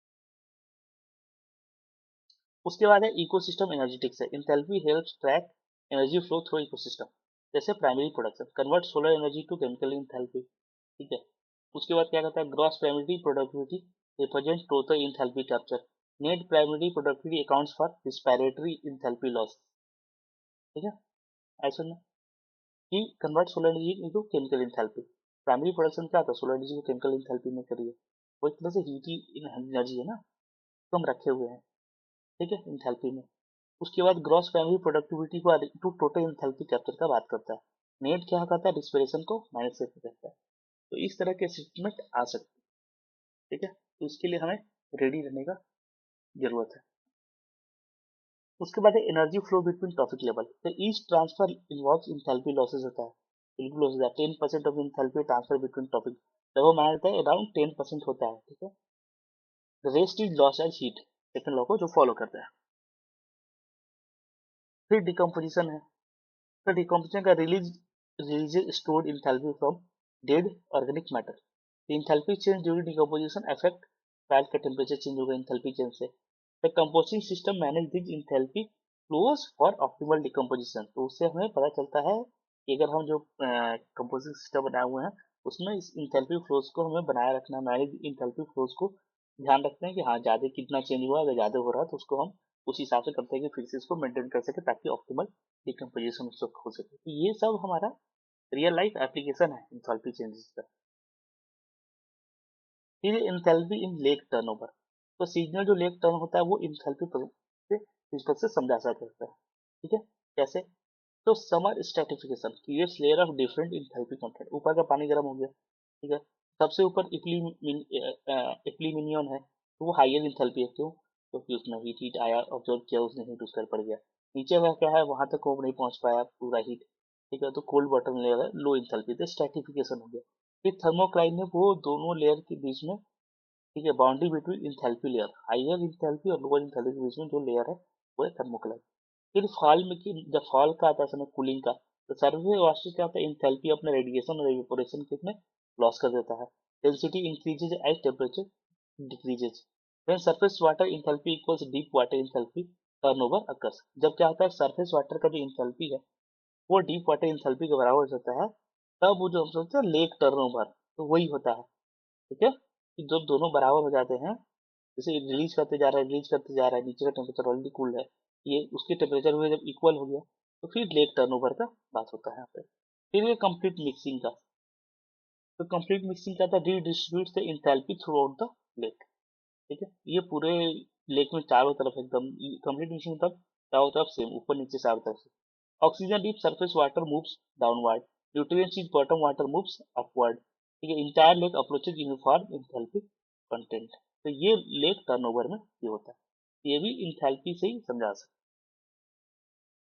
उसके बाद है इकोसिस्टम एनर्जेटिक्स है। Enthalpy helps track energy flow through ecosystem, जैसे primary production convert solar energy to chemical enthalpy, ठीक है। उसके बाद क्या कहता है, gross primary productivity represent total enthalpy capture, net primary productivity accounts for respiratory enthalpy loss. ठीक है, ऐसा ना कि convert solar energy into chemical enthalpy. Primary production क्या होता है, सोलर एनर्जी को केमिकल इंथैल्पी में करिए, वो एक तरह से हीट ही एनर्जी है ना, तो हम रखे हुए हैं, ठीक है, इंथैल्पी में। उसके बाद ग्रॉस प्राइमरी प्रोडक्टिविटी को टू टोटल इंथैल्पी कैप्चर का बात करता है। नेट क्या करता है, रिस्पिरेशन को मैनेज से करता है। तो इस तरह के स्टेटमेंट आ सकते हैं, ठीक है, तो इसके लिए हमें रेडी रहने का जरूरत है। उसके बाद है energy flow between topic level, तो each transfer involves enthalpy losses होता है, बिल्कुल होता है 10% of enthalpy transfer between topic, लगभग माना जाता है अराउंड 10% होता है, ठीक है। The rest is loss as heat, second law को जो फॉलो करता है। फिर डिकम्पोजिशन है, तो डिकम्पोजिशन का release stored enthalpy from dead organic matter. Enthalpy change during decomposition affect PAT का टेम्परेचर चेंज होगा इंथैल्पी चेंज से। The composing system manage this enthalpy flows for optimal decomposition, तो उससे हमें पता चलता है कि अगर हम जो कंपोजिंग सिस्टम बनाए हुए हैं उसमें इस इंथैल्पी फ्लोज को हमें बनाए रखना, मैनेज इंथैल्पी फ्लोज को ध्यान रखते हैं कि हाँ ज़्यादा कितना चेंज हुआ, अगर ज़्यादा हो रहा है तो उसको हम उस हिसाब से करते हैं कि फिर से इसको मेंटेन कर सके ताकि ऑप्टिमल डिकम्पोजिशन उसको हो सके। तो ये सब हमारा रियल लाइफ एप्लीकेशन है इंथैल्पी चेंजेस का। फिर इंथैल्पी इन लेक टर्नओवर, तो सीजनल जो लेक टर्न होता है वो इंथैल्पी से प्रिंसिपल से समझा सकता है। ठीक है, कैसे? तो summer stratification creates layer of different enthalpy content. ऊपर का पानी गर्म हो गया, ठीक है, सबसे ऊपर इक्लिमिनियन है तो वो हाइयर इंथैल्पी है। क्यों? क्योंकि उसमें हीट आया, ऑब्जर्व किया उसने, हीट उस पर पड़ गया। नीचे का क्या है, वहां तक वो नहीं पहुंच पाया पूरा हीट, ठीक है, तो कोल्ड बॉटम लेयर है, लो इंथैल्पी, तो स्ट्रेटिफिकेशन हो गया। फिर थर्मोक्लाइन ने वो दोनों लेयर के बीच में, ठीक है, boundary between enthalpy layer, higher enthalpy और लोअर इंथैल्पी के बीच में जो लेयर है वो है थर्मोक्लाइन। फिर फॉल में जब फॉल का आता है समय कूलिंग का, तो सर्फेस वाष्प क्या होता है, इंथैल्पी अपने रेडिएशन और इवेपोरेशन के में लॉस कर देता है। Density increases as temperature decreases. When surface water enthalpy equals deep water enthalpy turnover occurs. जब क्या होता है, सरफेस वाटर का जो इंथैल्पी है वो डीप वाटर इंथैल्पी के बराबर हो जाता है, तब वो जो हम सोचते हैं लेक टर्नओवर, तो वही होता है। ठीक है, कि जब दोनों बराबर हो जाते हैं, जैसे रिलीज करते जा रहा है, रिलीज करते जा रहा है, नीचे का टेम्परेचर ऑलरेडी कूल है, ये उसके टेम्परेचर में जब इक्वल हो गया तो फिर लेक टर्नओवर का बात होता है यहाँ पे। फिर ये कंप्लीट मिक्सिंग का, तो कंप्लीट मिक्सिंग का था redistribute the enthalpy through out the lake. ठीक है, ये पूरे लेक में चारों तरफ एकदम कंप्लीट मिक्सिंग, तब चारों तरफ सेम, ऊपर नीचे चारों तरफ से। Oxygen deep surface water moves downward, nutrients इन बॉटम वाटर मूव्स अपवर्ड। ठीक है, entire lake approaches uniform enthalpy content. तो ये लेक टर्नओवर में ये होता है, ये भी इंथैल्पी से ही समझा सकते।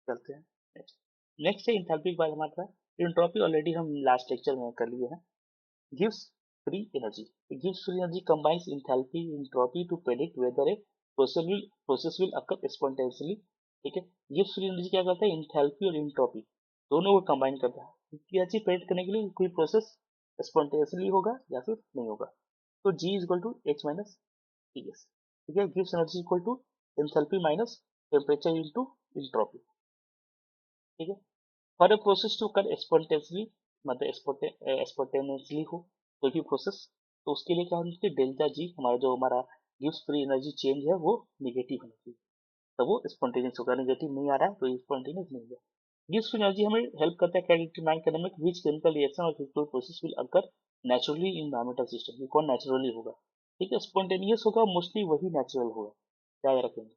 चलते हैं नेक्स्ट। नेक्स्ट है इंथैल्पी के बाद हमारा एंट्रोपी, ऑलरेडी हम लास्ट लेक्चर में कर लिए हैं। Gives free energy, gives free energy combines enthalpy entropy to predict whether a process will occur spontaneously. ठीक है, गिव्स फ्री एनर्जी क्या करता है, इंथैल्पी और एंट्रोपी दोनों को कंबाइन करता है क्या चीज प्रेडिक्ट करने के लिए, कोई प्रोसेस स्पॉन्टेनियसली होगा या फिर नहीं होगा। तो G equal to H minus T S. ठीक है, गिव्स energy equal to enthalpy minus temperature into entropy. ठीक है, for a process to occur spontaneously, मतलब स्पॉन्टेनियसली हो कोई भी प्रोसेस, तो उसके लिए क्या होना चाहिए, डेल्टा जी, हमारा जो हमारा गिव्स फ्री एनर्जी चेंज है वो निगेटिव होना चाहिए, तब वो स्पॉन्टेनियस होगा। निगेटिव नहीं आ रहा है तो स्पॉन्टेनियस नहीं होगा। गिव्स फ्री एनर्जी हमें हेल्प करता है क्या, डिटरमाइन करने में विच केमिकल रिएक्शन और physical process will occur naturally in environmental system, ये कौन नेचुरली होगा। ठीक है, स्पॉन्टेनियस होगा मोस्टली वही नेचुरल होगा, याद रखेंगे।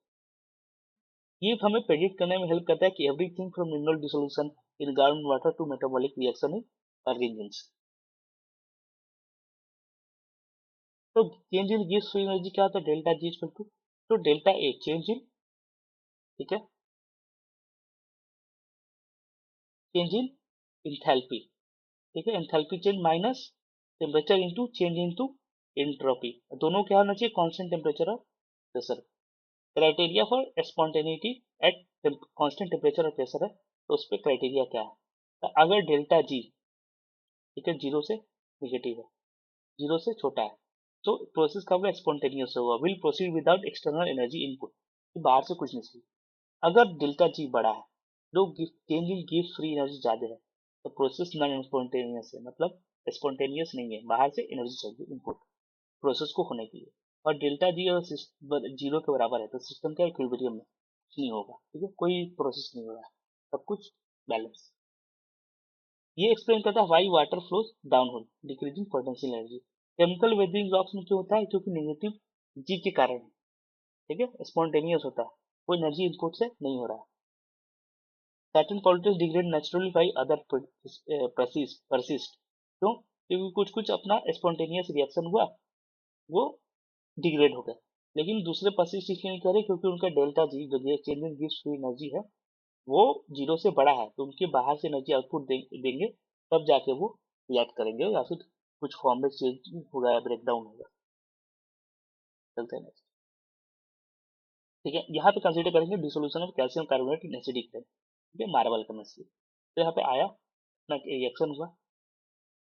ये हमें प्रेडिक्ट करने में हेल्प करता है कि everything from mineral dissolution in ground water to metabolic reaction in organisms. तो change in gives free energy क्या होता है, डेल्टा जी इक्वल टू, तो डेल्टा ए चेंज इन, ठीक है, चेंज इन इंथैल्पी। ठीक है, enthalpy change minus temperature into change into entropy, दोनों क्या होना चाहिए, कांस्टेंट टेम्परेचर और pressure. Criteria for spontaneity at constant temperature और प्रेशर है, तो उस पर क्राइटेरिया क्या है, तो अगर डेल्टा जी, ठीक है, जीरो से निगेटिव है, जीरो से छोटा है, तो प्रोसेस कब स्पॉन्टेनियस होगा, will proceed without external energy input, बाहर से कुछ नहीं चाहिए। अगर डेल्टा जी बड़ा है, जो change in give free energy ज्यादा है, तो प्रोसेस नॉन स्पॉन्टेनियस है, मतलब स्पॉन्टेनियस नहीं है, बाहर से एनर्जी चाहिए इनपुट प्रोसेस को होने के लिए। और डेल्टा जी अगर जीरो के बराबर है तो सिस्टम का इक्विलिब्रियम में कुछ नहीं होगा, ठीक है, कोई प्रोसेस नहीं होगा, सब कुछ बैलेंस। ये एक्सप्लेन करता है Y water flows downhill decreasing potential energy. Chemical weathering rocks में क्यों होता है, क्योंकि नेगेटिव जी के कारण है, ठीक है, स्पॉन्टेनियस होता है, कोई एनर्जी इनपुट से नहीं हो रहा है। Certain politics degrade naturally by other persist, क्यों, क्योंकि कुछ कुछ अपना स्पॉन्टेनियस रिएक्शन हुआ, वो डिग्रेड हो गए, लेकिन दूसरे परसिस्ट इसलिए नहीं करे क्योंकि उनका डेल्टा जी जो change in gives free energy है वो जीरो से बड़ा है, तो उनके बाहर से एनर्जी आउटपुट देंगे, तब जाके वो रिएक्ट करेंगे या फिर कुछ फॉर्म में चेंज होगा या ब्रेक डाउन होगा। चलते हैं next। ठीक है, यहाँ पे कंसीडर करेंगे dissolution of calcium carbonate in acidic tank. ठीक है, मार्बल केमिस्ट्री, तो यहाँ पे आया अपना रिएक्शन हुआ,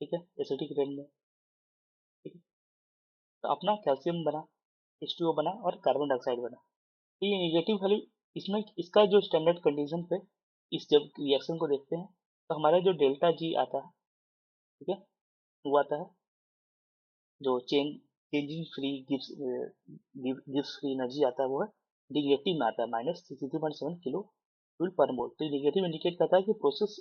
ठीक है, एसिडिक रेन में। ठीक है, तो अपना कैल्शियम बना, H2O बना और कार्बन डाइऑक्साइड बना। तो ये निगेटिव वैल्यू, इसमें इसका जो स्टैंडर्ड कंडीशन पे इस जब रिएक्शन को देखते हैं तो हमारा जो डेल्टा जी आता है, ठीक है, वो आता है जो changing free gives free energy आता है, वो है नेगेटिव में आता है -63.7 किलो जूल पर मोल। तो नेगेटिव इंडिकेट करता है कि प्रोसेस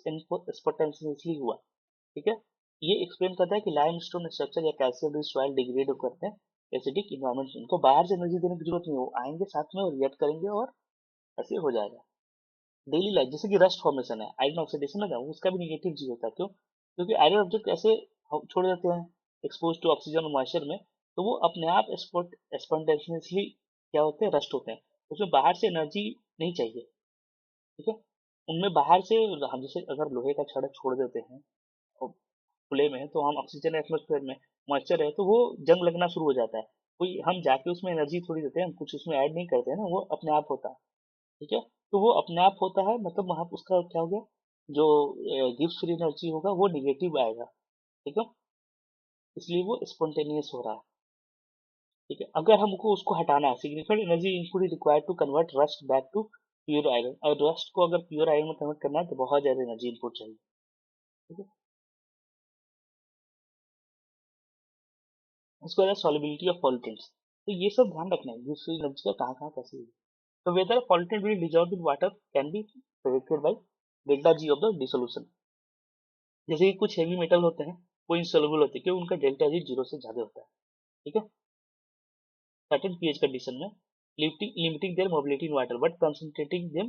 स्पॉन्टेनियसली हुआ। ठीक है, ये एक्सप्लेन करता है कि लाइमस्टोन स्ट्रक्चर या कैल्शियम रिच सॉइल डिग्रेड करते हैं एसिडिक इन्वायरमेंट में। उनको बाहर से एनर्जी देने की जरूरत नहीं है, वो आएंगे साथ में और रिएक्ट करेंगे और ऐसे हो जाएगा। डेली लाइफ जैसे कि रस्ट फॉर्मेशन है, आयरन ऑक्सीडेशन लगा, उसका भी निगेटिव जी होता है। क्यों? क्योंकि आयरन ऑब्जेक्ट ऐसे छोड़ देते हैं एक्सपोज टू ऑक्सीजन और मॉइस्चर में, तो वो अपने आप स्पॉन्टेनियसली क्या होते हैं, रस्ट होते हैं। उसमें बाहर से एनर्जी नहीं चाहिए। ठीक है, उनमें बाहर से हम जैसे अगर लोहे का छड़ छोड़ देते हैं और खुले में, तो हम ऑक्सीजन एटमोस्फेयर में मॉइस्चर है तो वो जंग लगना शुरू हो जाता है। कोई हम जाके उसमें एनर्जी थोड़ी देते हैं, हम कुछ उसमें ऐड नहीं करते हैं ना, वो अपने आप होता है। ठीक है, तो वो अपने आप होता है, मतलब वहां पर उसका क्या हो गया, जो गिव्स फ्री एनर्जी होगा वो निगेटिव आएगा। ठीक है, इसलिए वो स्पॉन्टेनियस हो रहा है। ठीक है, अगर हमको उसको हटाना है, significant energy input required to convert rust back to pure iron, और रस्ट को अगर प्योर आयरन में कन्वर्ट करना है तो बहुत ज्यादा एनर्जी इनपुट चाहिए। ठीक है, उसके बाद सॉल्युबिलिटी ऑफ पॉल्यूटेंट्स। तो ये सब ध्यान रखना है गिव्स फ्री एनर्जी का कहाँ कहाँ कैसे है। तो whether pollutant will dissolve in water can be predicted by delta G of the dissolution. जैसे कि कुछ हेवी मेटल होते हैं वो इनसॉल्युबल होते हैं क्योंकि उनका डेल्टा जी जीरो से ज्यादा होता है। ठीक है, certain pH condition में limiting their mobility in water but concentrating them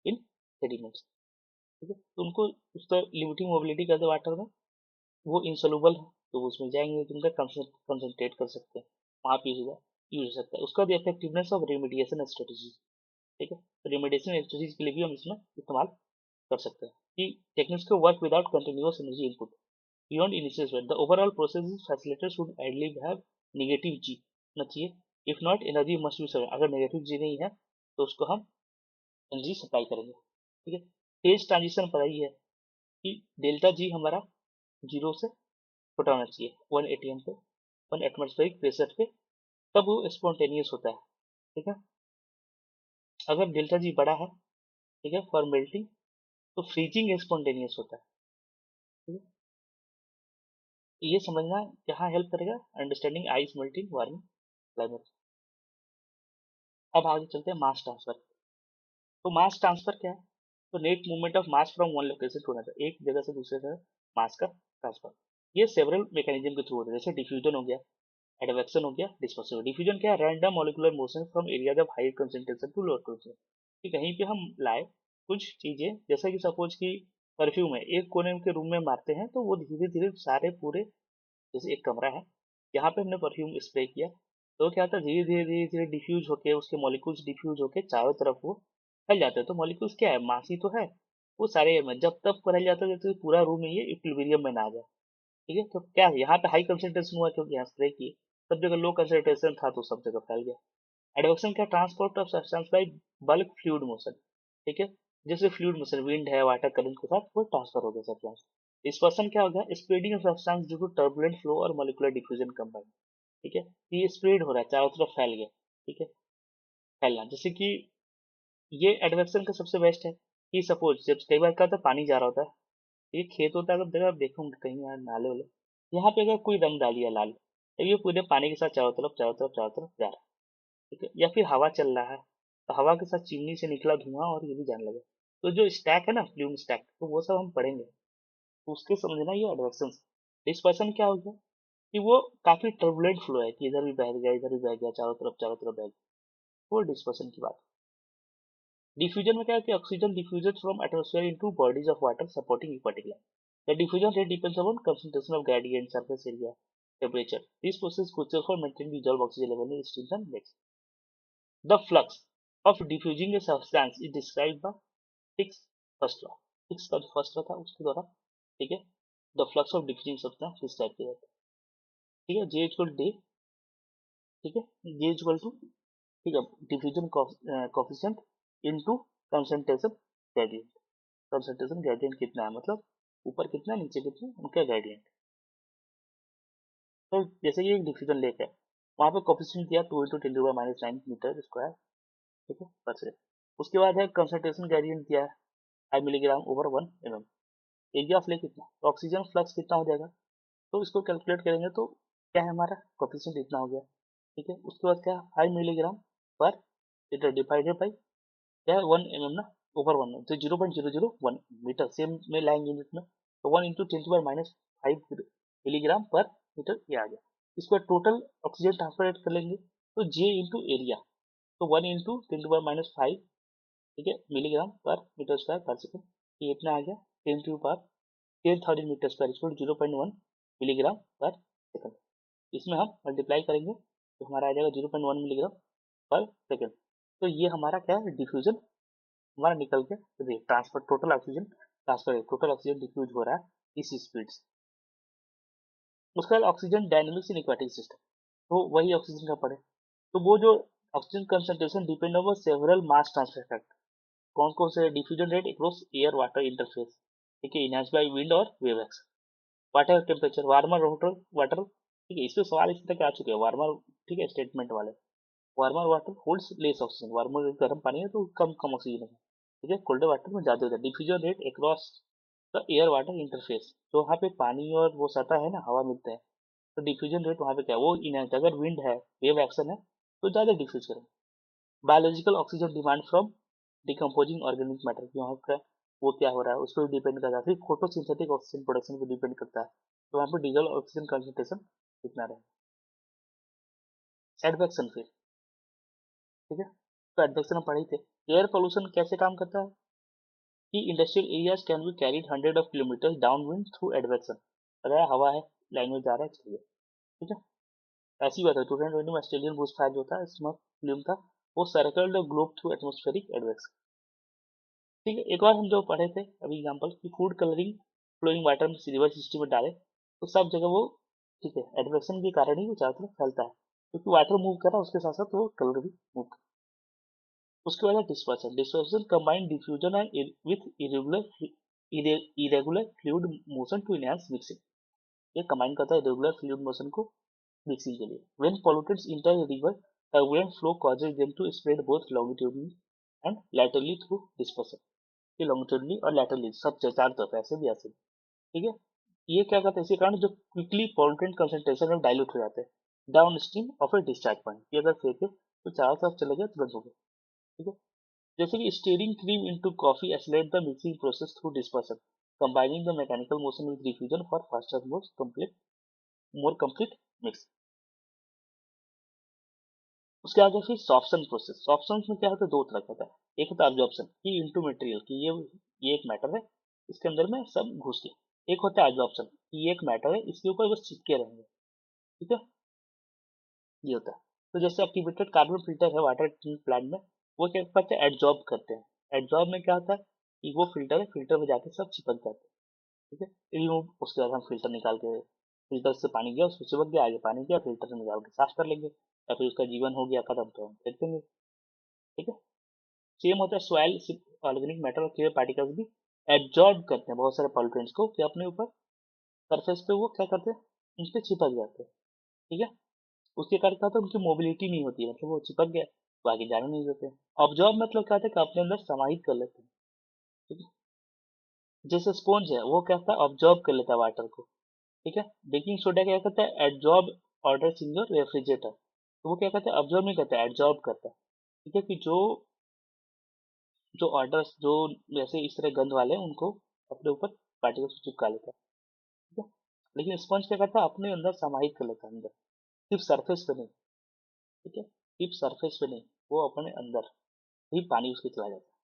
in sediments। ठीक है, तो उनको उसका लिमिटिंग मोबिलिटी कर दे वाटर में, वो इंसोल्यूबल है तो वो उसमें जाएंगे तो उनका कंसंट्रेट कर सकते हैं, वहाँ पे यूज हो सकता है। उसका भी इफेक्टिवनेस ऑफ रेमिडिएशन स्ट्रेटेजी। ठीक है, तो रेमिडिएशन स्ट्रेटेजी के लिए भी हम इसमें इस्तेमाल कर सकते हैं कि टेक्निक्स को work without continuous energy input beyond initial sweat. The overall process is facilitator should ideally have negative G ना चाहिए। If not, energy must be served। अगर नेगेटिव जी नहीं है तो उसको हम एनर्जी सप्लाई करेंगे। ठीक है, फेज ट्रांजिशन पर ही है कि डेल्टा जी हमारा जीरो से छोटा होना चाहिए 1 atm पे, 1 एटमॉस्फेरिक प्रेशर पे, तब वो स्पॉन्टेनियस होता है। ठीक है, अगर डेल्टा जी बड़ा है, ठीक है, फॉर मेल्टिंग, तो फ्रीजिंग स्पॉन्टेनियस होता है। ठीक है, ये समझना यहाँ हेल्प करेगा understanding ice melting warming climate. अब आगे चलते हैं मास ट्रांसफर। तो मास ट्रांसफर क्या है? तो net movement of mass from one location to another, एक जगह से दूसरे जगह मास का ट्रांसफर। ये सेवरल मैकेनिज्म के थ्रू होता है, जैसे डिफ्यूजन हो गया, एडवेक्शन हो गया, डिस्पर्सन। डिफ्यूजन क्या है? Random molecular motion from areas of high concentration to lower concentration. कि कहीं पे हम लाए कुछ चीजें, जैसा कि सपोज कि परफ्यूम है, एक कोने के रूम में मारते हैं तो वो धीरे धीरे सारे पूरे, जैसे एक कमरा है, यहाँ पे हमने परफ्यूम स्प्रे किया तो क्या होता है, धीरे धीरे धीरे धीरे डिफ्यूज होके उसके मॉलिक्यूल्स डिफ्यूज होके चारों तरफ वो फैल जाते हैं। तो मॉलिक्यूल्स क्या है, मास ही तो है, वो सारे में जब तक फैल जाता है जब तक पूरा रूम में ये इक्विलिब्रियम में ना आ जाए। ठीक है, तो क्या है, यहाँ पे हाई कंसेंट्रेशन हुआ क्योंकि यहाँ स्प्रे किए, सब जगह लो कंसेंट्रेशन था तो सब जगह फैल गया। एडवेक्शन क्या, transport of substance by bulk fluid motion. ठीक है, जैसे फ्लूइड मोशन, विंड है, वाटर करंट के साथ वो ट्रांसफर हो गया सब्सटेंस। डिस्पर्सन क्या हो गया, spreading of substance due to turbulent flow और मॉलिक्यूलर डिफ्यूजन कंबाइंड। ठीक है, ये स्प्रेड हो रहा है, चारों तरफ फैल गया। ठीक है, फैलना, जैसे कि ये एडवेक्शन का सबसे बेस्ट है कि सपोज जब कई बार क्या होता है, पानी जा रहा होता है, ये खेत होता है, अगर आप देखोगे कहीं यहाँ नाले वाले, यहाँ पे अगर कोई रंग डाल दिया लाल, तो ये पूरे पानी के साथ चारों तरफ चारों तरफ चारों तरफ जा रहा है। ठीक है, या फिर हवा चल रहा है तो हवा के साथ चिमनी से निकला धुआं और ये भी जाने लगा। तो जो स्टैक है ना, फ्लूम स्टैक, तो वो सब हम पढ़ेंगे, तो उसके समझना ये एडवेक्शन। डिस्पर्सन क्या हो गया कि वो काफी टर्बुलेंट फ्लो है कि इधर भी बह गया इधर भी बह गया, चारों तरफ बह गया, वो डिस्पर्सन की बात। डिफ्यूजन में क्या है कि oxygen diffused from atmosphere into bodies of water supporting aquatic line. The diffusion rate depends upon concentration of gradient, surface area, temperature. This process is crucial for maintaining dissolved oxygen level in streams and lakes. The flux of diffusing a substance is described by Hicks first law। Hicks का जो first law था उसके द्वारा, ठीक है, the flux of diffusing substance describe किया जाता है। ठीक है, जे इक्वल डी, ठीक है, जे इक्वल टू, ठीक है, diffusion coefficient into concentration gradient. Concentration gradient कितना है, मतलब ऊपर कितना नीचे कितना, उनका ग्रेडियंट। तो जैसे ये एक डिफ्यूजन लेक है, वहाँ पे कोफिशिएंट दिया 2 × 10⁻⁹ मीटर स्क्वायर, ठीक है, पर से। उसके बाद है कंसंट्रेशन ग्रेडियंट दिया है 5 milligram over 1 mm। Area of lake कितना, तो ऑक्सीजन फ्लक्स कितना हो जाएगा, तो इसको कैलकुलेट करेंगे तो क्या है हमारा कोफिशिएंट इतना हो गया। ठीक है, उसके बाद क्या 5 मिलीग्राम पर लीटर डिवाइडेड बाई क्या है 1 mm ना, ओवर 1 तो 0.001 मीटर सेम में लाएंगे यूनिट में, तो 1 इंटू 10⁻⁵ मिलीग्राम पर मीटर ये आ गया। इसको टोटल ऑक्सीजन ट्रांसफर कर लेंगे तो जे इंटू एरिया, तो 1 इंटू 10⁻⁵, ठीक है, मिलीग्राम पर मीटर स्क्वायर पर सेकंड, ये इतना आ गया 10⁻10,000 मीटर स्क्वायर इक्वल 0.1 मिलीग्राम पर सेकंड। इसमें हम मल्टीप्लाई करेंगे तो हमारा आ जाएगा 0.1 मिलीग्राम पर सेकंड। तो ये हमारा क्या है डिफ्यूजन हमारा निकल के transfer total oxygen transfer total oxygen diffuse हो रहा है इस स्पीड से। उसके बाद oxygen dynamics in aquatic system, तो वही ऑक्सीजन का पढ़े, तो वो जो oxygen concentration depend on several mass transfer factor, कौन कौन से diffusion rate across air water interface, ठीक है, इनहांस बाय विंड और wave action, water temperature warmer water water, ठीक है, इसमें सवाल इस तरह के आ चुके हैं वार्मर, ठीक है, स्टेटमेंट वाले, warmer water holds less oxygen, warmer गर्म पानी है तो कम कम ऑक्सीजन है, ठीक है, कोल्ड वाटर में ज्यादा होता है। Diffusion rate across the air water interface, जो वहाँ पे पानी और वो सतह है ना, हवा मिलता है, तो डिफ्यूजन रेट वहाँ पे क्या है वो इनहेंस, अगर विंड है वेव एक्शन है तो ज्यादा डिफ्यूज करें। Biological oxygen demand from decomposing organic matter, की वहाँ का वो क्या हो रहा है उस पर डिपेंड करता है, फिर फोटोसिंथेटिक ऑक्सीजन प्रोडक्शन पर डिपेंड करता है, तो वहाँ पे डीजल ऑक्सीजन कंसंट्रेशन कितना रहे। एडवेक्शन फिर, ठीक है, तो एडवेक्शन हम पढ़े थे। एयर पोल्यूशन कैसे काम करता है कि industrial areas can be carried 100 down wind through advection, अगर हवा है लाइन में जा रहा है चलिए, ठीक है, ऐसी बात है 2020 में ऑस्ट्रेलियन बुश फायर जो था स्मोक फ्लूम था, वो circle the globe through atmospheric advection. ठीक है, एक बार हम जो पढ़े थे अभी एग्जांपल कि फूड कलरिंग फ्लोइंग वाटर में रिवर सिस्टम में डाले तो सब जगह वो, ठीक है, एडवेक्शन के कारण ही वो चारों तरफ फैलता है, क्योंकि वाटर मूव कर रहा है उसके साथ साथ वो कलर भी मूव कर। उसके बाद है dispersion, dispersion combine diffusion and with irregular fluid motion to enhance mixing, ये कंबाइन करता है रेगुलर फ्लूइड मोशन को मिक्सिंग के लिए। When pollutants enter river turbulent flow causes them to spread both longitudinally and laterally through dispersion, ये longitudinally और laterally सब चार तरफ ऐसे भी ऐसे भी, ठीक है, ये क्या करता है इसी कारण जो क्विकली पोल्यूटेंट कंसंट्रेशन में डाइल्यूट हो जाते हैं down stream of A discharge point, ये अगर फेंके तो चारों तरफ चले गए तुरंत हो गए, ठीक है। जैसे कि steering cream into coffee accelerate the mixing process through dispersion combining the mechanical motion with diffusion for faster more complete mix. उसके आगे फिर सॉफ्टन प्रोसेस, सॉफ्टन में क्या होता है दो तरह का होता है, एक होता है एब्जॉर्प्शन कि इनटू मटेरियल कि ये एक मैटर है इसके अंदर में सब घुस गया, एक होता है एब्जॉर्प्शन कि ये एक मैटर है इसके ऊपर बस चिपके रहेंगे, ठीक है, ये होता है। तो जैसे एक्टिवेटेड कार्बन फिल्टर है वाटर ट्रीटमेंट प्लांट में, वो क्या करते हैं एडजॉर्ब करते हैं, एडजॉर्ब में क्या होता है कि वो फिल्टर है, फिल्टर में जाके सब चिपक जाते हैं, ठीक है, रिमूव, उसके बाद हम फिल्टर निकाल के, फिल्टर से पानी गया उसको चिपक गया, आगे पानी गया फिल्टर से निकाल के साफ कर लेंगे, या फिर उसका जीवन हो गया खत्म तो हम फेंक देंगे, ठीक है। सेम होता है सॉइल ऑर्गेनिक मैटर और क्लियर पार्टिकल्स भी एब्जॉर्ब करते हैं बहुत सारे पॉल्यूटेंट्स को कि अपने ऊपर सरफेस पे वो क्या करते हैं उन पे चिपक जाते हैं, ठीक है, उसके कारण क्या होता है उनकी मोबिलिटी नहीं होती है, मतलब वो चिपक गए तो आगे जाने नहीं देते। ऑब्जॉर्ब मतलब क्या होता है कि अपने अंदर समाहित कर लेते हैं, ठीक है, जैसे स्पॉन्ज है वो क्या होता है ऑब्जॉर्ब कर लेता है वाटर को, ठीक है। बेकिंग सोडा क्या करता है adsorb order in your refrigerator, तो वो क्या करता है ऑब्जॉर्ब नहीं करता है एडजॉर्ब करता है, ठीक है, कि जो जो ऑर्डर्स जो जैसे इस तरह गंध वाले हैं उनको अपने ऊपर पार्टिकल्स को चिपका लेता है, ठीक है। लेकिन स्पंज क्या करता है अपने अंदर समाहित कर लेता है अंदर, सिर्फ सरफेस पे नहीं, ठीक है, सिर्फ सरफेस पे नहीं, वो अपने अंदर ही पानी उसके चला जाता है।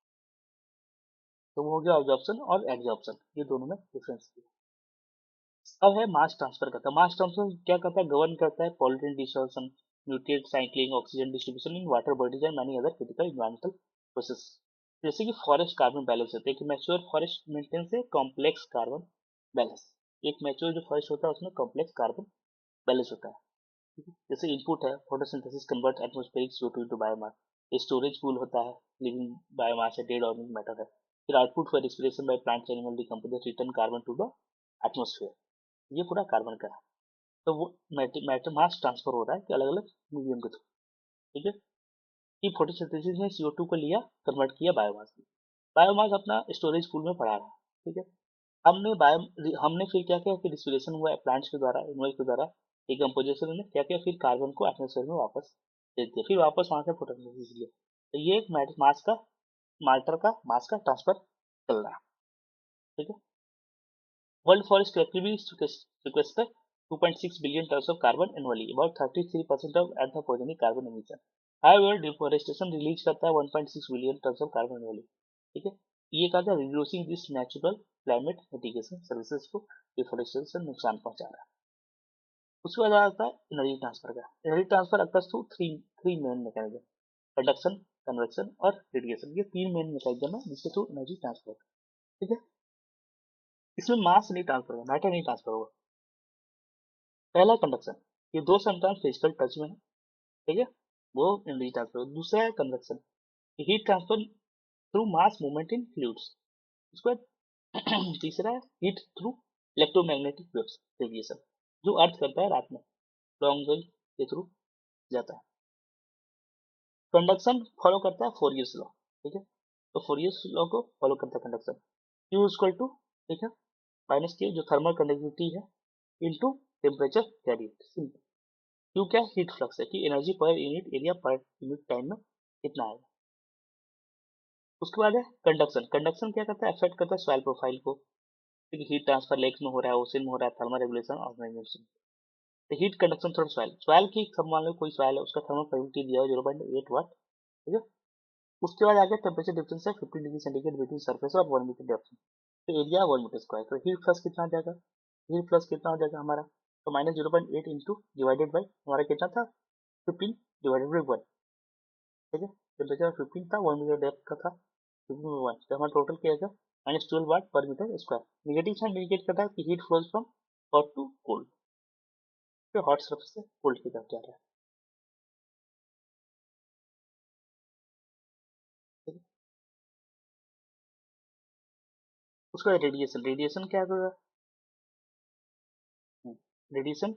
तो वो हो गया ऑब्जॉर्प्शन और एब्जॉर्प्शन, ये दोनों में डिफरेंस है। अब है मास ट्रांसफर करता है, मास ट्रांसफर क्या करता है गवर्न करता है pollutant dissolution nutrient cycling oxygen distribution in water bodies and money other critical environmental process. जैसे कि फॉरेस्ट कार्बन बैलेंस होते हैं कि मैच्योर फॉरेस्ट मेंटेन से कॉम्प्लेक्स कार्बन बैलेंस, एक मैच्योर जो फॉरेस्ट होता है उसमें कॉम्प्लेक्स कार्बन बैलेंस होता है, ठीक है? जैसे इनपुट है photosynthesis convert atmospheric CO2 into biomass, storage pool होता है लिविंग बायोमास है डेड ऑर्गेनिक मैटर है, फिर output for respiration by plants animal decompose return carbon to the atmosphere, ये पूरा कार्बन का है। तो वो मैटर मास ट्रांसफर हो रहा है कि अलग अलग मीडियम के थ्रू, ठीक है, कि फोटोसिंथेसिस ने CO2 को लिया कन्वर्ट किया बायोमास में, बायोमास अपना स्टोरेज पूल में पड़ा रहा, ठीक है। हमने फिर क्या किया कि डिस्टिलेशन हुआ प्लांट्स के द्वारा, एनिमल के द्वारा, डिकम्पोजिशन ने क्या किया, फिर कार्बन को एटमोसफेयर में वापस दे दिया, फिर वापस वहां से फोटोसिंथेसिस लिए। तो ये एक मास का मास का ट्रांसफर चल रहा है, ठीक है। World forest collectively sequester 2.6 billion tons of carbon annually, about 33% of anthropogenic carbon emission. However, deforestation release करता है 1.6 billion tons of carbon annually, ठीक है। ये कहा था reducing this natural climate mitigation services को डिफोरेस्टेशन नुकसान पहुंचा रहा है। उसके बाद आता है एनर्जी ट्रांसफर का। Energy transfer occurs through three three main mechanism, conduction, convection और रेडिएशन। ये तीन मेन मैकेनिज्म है जिसके थ्रू एनर्जी ट्रांसफर, ठीक है। इसमें मास नहीं ट्रांसफर होगा, मैटर नहीं ट्रांसफर होगा। पहला कंडक्शन, ये दो समटाइम्स फिजिकल टच में है, ठीक है, वो एनर्जी ट्रांसफर। दूसरा है convection, heat transfer through mass movement in fluids. उसके बाद तीसरा है heat through electromagnetic waves radiation, जो अर्थ करता है रात में लॉन्ग वेव के थ्रू जाता है। कंडक्शन फॉलो करता है फोरियर्स लॉ, ठीक है, तो फोरियर्स लॉ को फॉलो करता है कंडक्शन। क्यू इक्वल टू, ठीक है, माइनस के जो थर्मल कंडक्टिविटी है into temperature carried. Simple. Q क्या हीट फ्लक्स है कि एनर्जी पर यूनिट एरिया पर यूनिट टाइम में कितना आएगा। उसके बाद है कंडक्शन। कंडक्शन क्या करता है, अफेक्ट करता है सॉइल प्रोफाइल को, क्योंकि हीट ट्रांसफर लेक्स में हो रहा है, ओशन में हो रहा है, थर्मल रेगुलेशन ऑर्गेनाइजेशन। तो हीट कंडक्शन थ्रू सॉइल की, सब मान लो कोई सॉइल है, उसका थर्मल कंडक्टिविटी दिया है 0.8 वाट, ठीक है। उसके बाद आगे टेम्परेचर डिफरेंस है 15 डिग्री सेंटीग्रेड बिटवीन सरफेस और 1 मीटर डेप्थ में, तो एरिया 1 मीटर स्क्वायर। तो हीट फ्लक्स कितना आ जाएगा, हीट फ्लक्स कितना हो जाएगा हमारा, तो माइनस 0.8 इंटू डिवाइडेड बाई हमारा कितना था 15 डिवाइडेड बाई 1, ठीक है। टेम्परेचर 15 था, 1 मीटर डेप्थ का था 15 बाई 1, तो हमारा टोटल क्या आएगा minus 12 watt per metre square. Negative sign indicate करता है कि heat flows from hot to cold, तो हॉट सरफेस से कोल्ड की तरफ जा रहा है, ठीक है। उसका रेडिएशन, रेडिएशन क्या होगा, radiation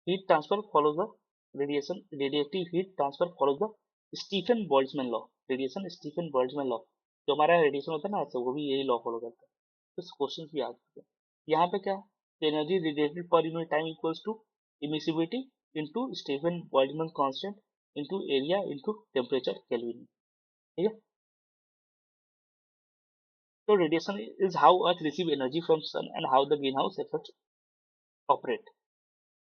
heat transfer follows the radiative heat transfer follows the Stefan Boltzmann law. Radiation Stefan Boltzmann law, जो हमारा रेडिएशन होता है ना, ऐसे वो भी यही लॉ फॉलो करता है। तो क्वेश्चन भी याद रखते हैं। यहाँ पे क्या है, energy radiated per unit time equals to emissivity into Stefan Boltzmann constant into area into temperature kelvin, ठीक है। तो radiation is how earth receive energy from sun and how the green house effect operate,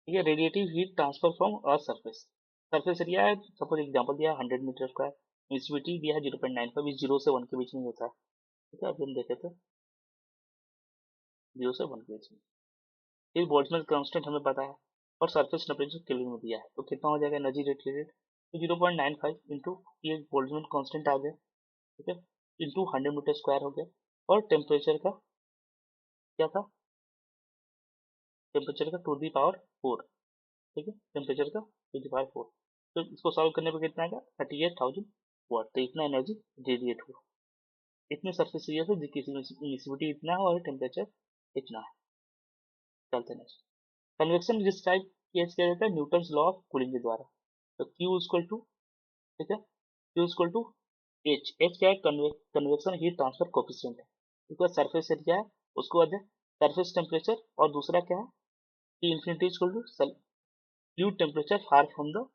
ठीक है। Radiative heat transfer from earth surface, surface area है suppose example दिया 100 metre square, मिसिविटी दिया है 0.95, 0 से 1 के बीच में होता है, ठीक है। अभी हम देखे थे 0 से 1 के बीच में। फिर बोल्ट्जमैन कांस्टेंट हमें पता है और सरफेस टेम्परेचर केल्विन में दिया है, तो कितना हो जाएगा एनर्जी रेडिएटेड, तो 0.95 इंटू ये बोल्ट्जमैन कांस्टेंट आ गया, ठीक है, इंटू 100 मीटर स्क्वायर हो गया। और टेम्परेचर का क्या था, टेम्परेचर का टू दी पावर 4, ठीक है, टेम्परेचर का टू दी पावर 4। तो इसको सॉल्व करने पर कितना आएगा 38,000 वाट, तो इतना एनर्जी रेडिएट हुआ। इतने सरफेस एरिया से जिसकी इमिसिविटी इतना है और टेम्परेचर इतना है। चलते नेक्स्ट। कन्वेक्शन डिस्क्राइब किया जाता है न्यूटन लॉ ऑफ कूलिंग के द्वारा। तो Q इक्वल टू, ठीक है, Q equal to h. H क्या है, कन्वेक्शन हीट ट्रांसफर कोफिशिएंट है, उसके बाद सरफेस एरिया है, उसके बाद है सरफेस टेम्परेचर, और दूसरा क्या है कि infinity equal to fluid temperature far from the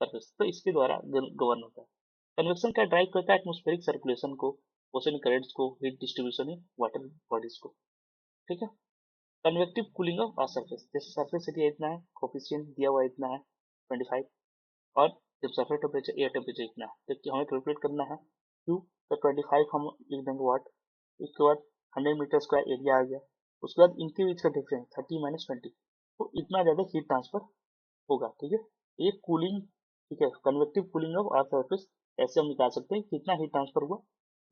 surface, तो इसके द्वारा गवर्न होता है। कन्वेक्शन क्या ड्राइव करता है एटमॉस्फेरिक सर्कुलेशन को, ओशन करंट्स को, heat distribution in water bodies को, ठीक है। Convective cooling of earth surface, जैसे सरफेस एरिया इतना है, कोफिशिएंट दिया हुआ इतना है 25, और जब सरफेस टेम्परेचर एयर टेम्परेचर इतना है, तो हमें कैलकुलेट करना है क्यू, तो 25 हम लिख देंगे वाट। उसके बाद 100 मीटर स्क्वायर एरिया आ गया, उसके बाद इनके बीच का डिफरेंस 30 माइनस 20, तो इतना ज़्यादा हीट ट्रांसफर होगा, ठीक है। ये कूलिंग, ठीक है, convective cooling of earth surface, ऐसे हम निकाल सकते हैं कितना हीट ट्रांसफर हुआ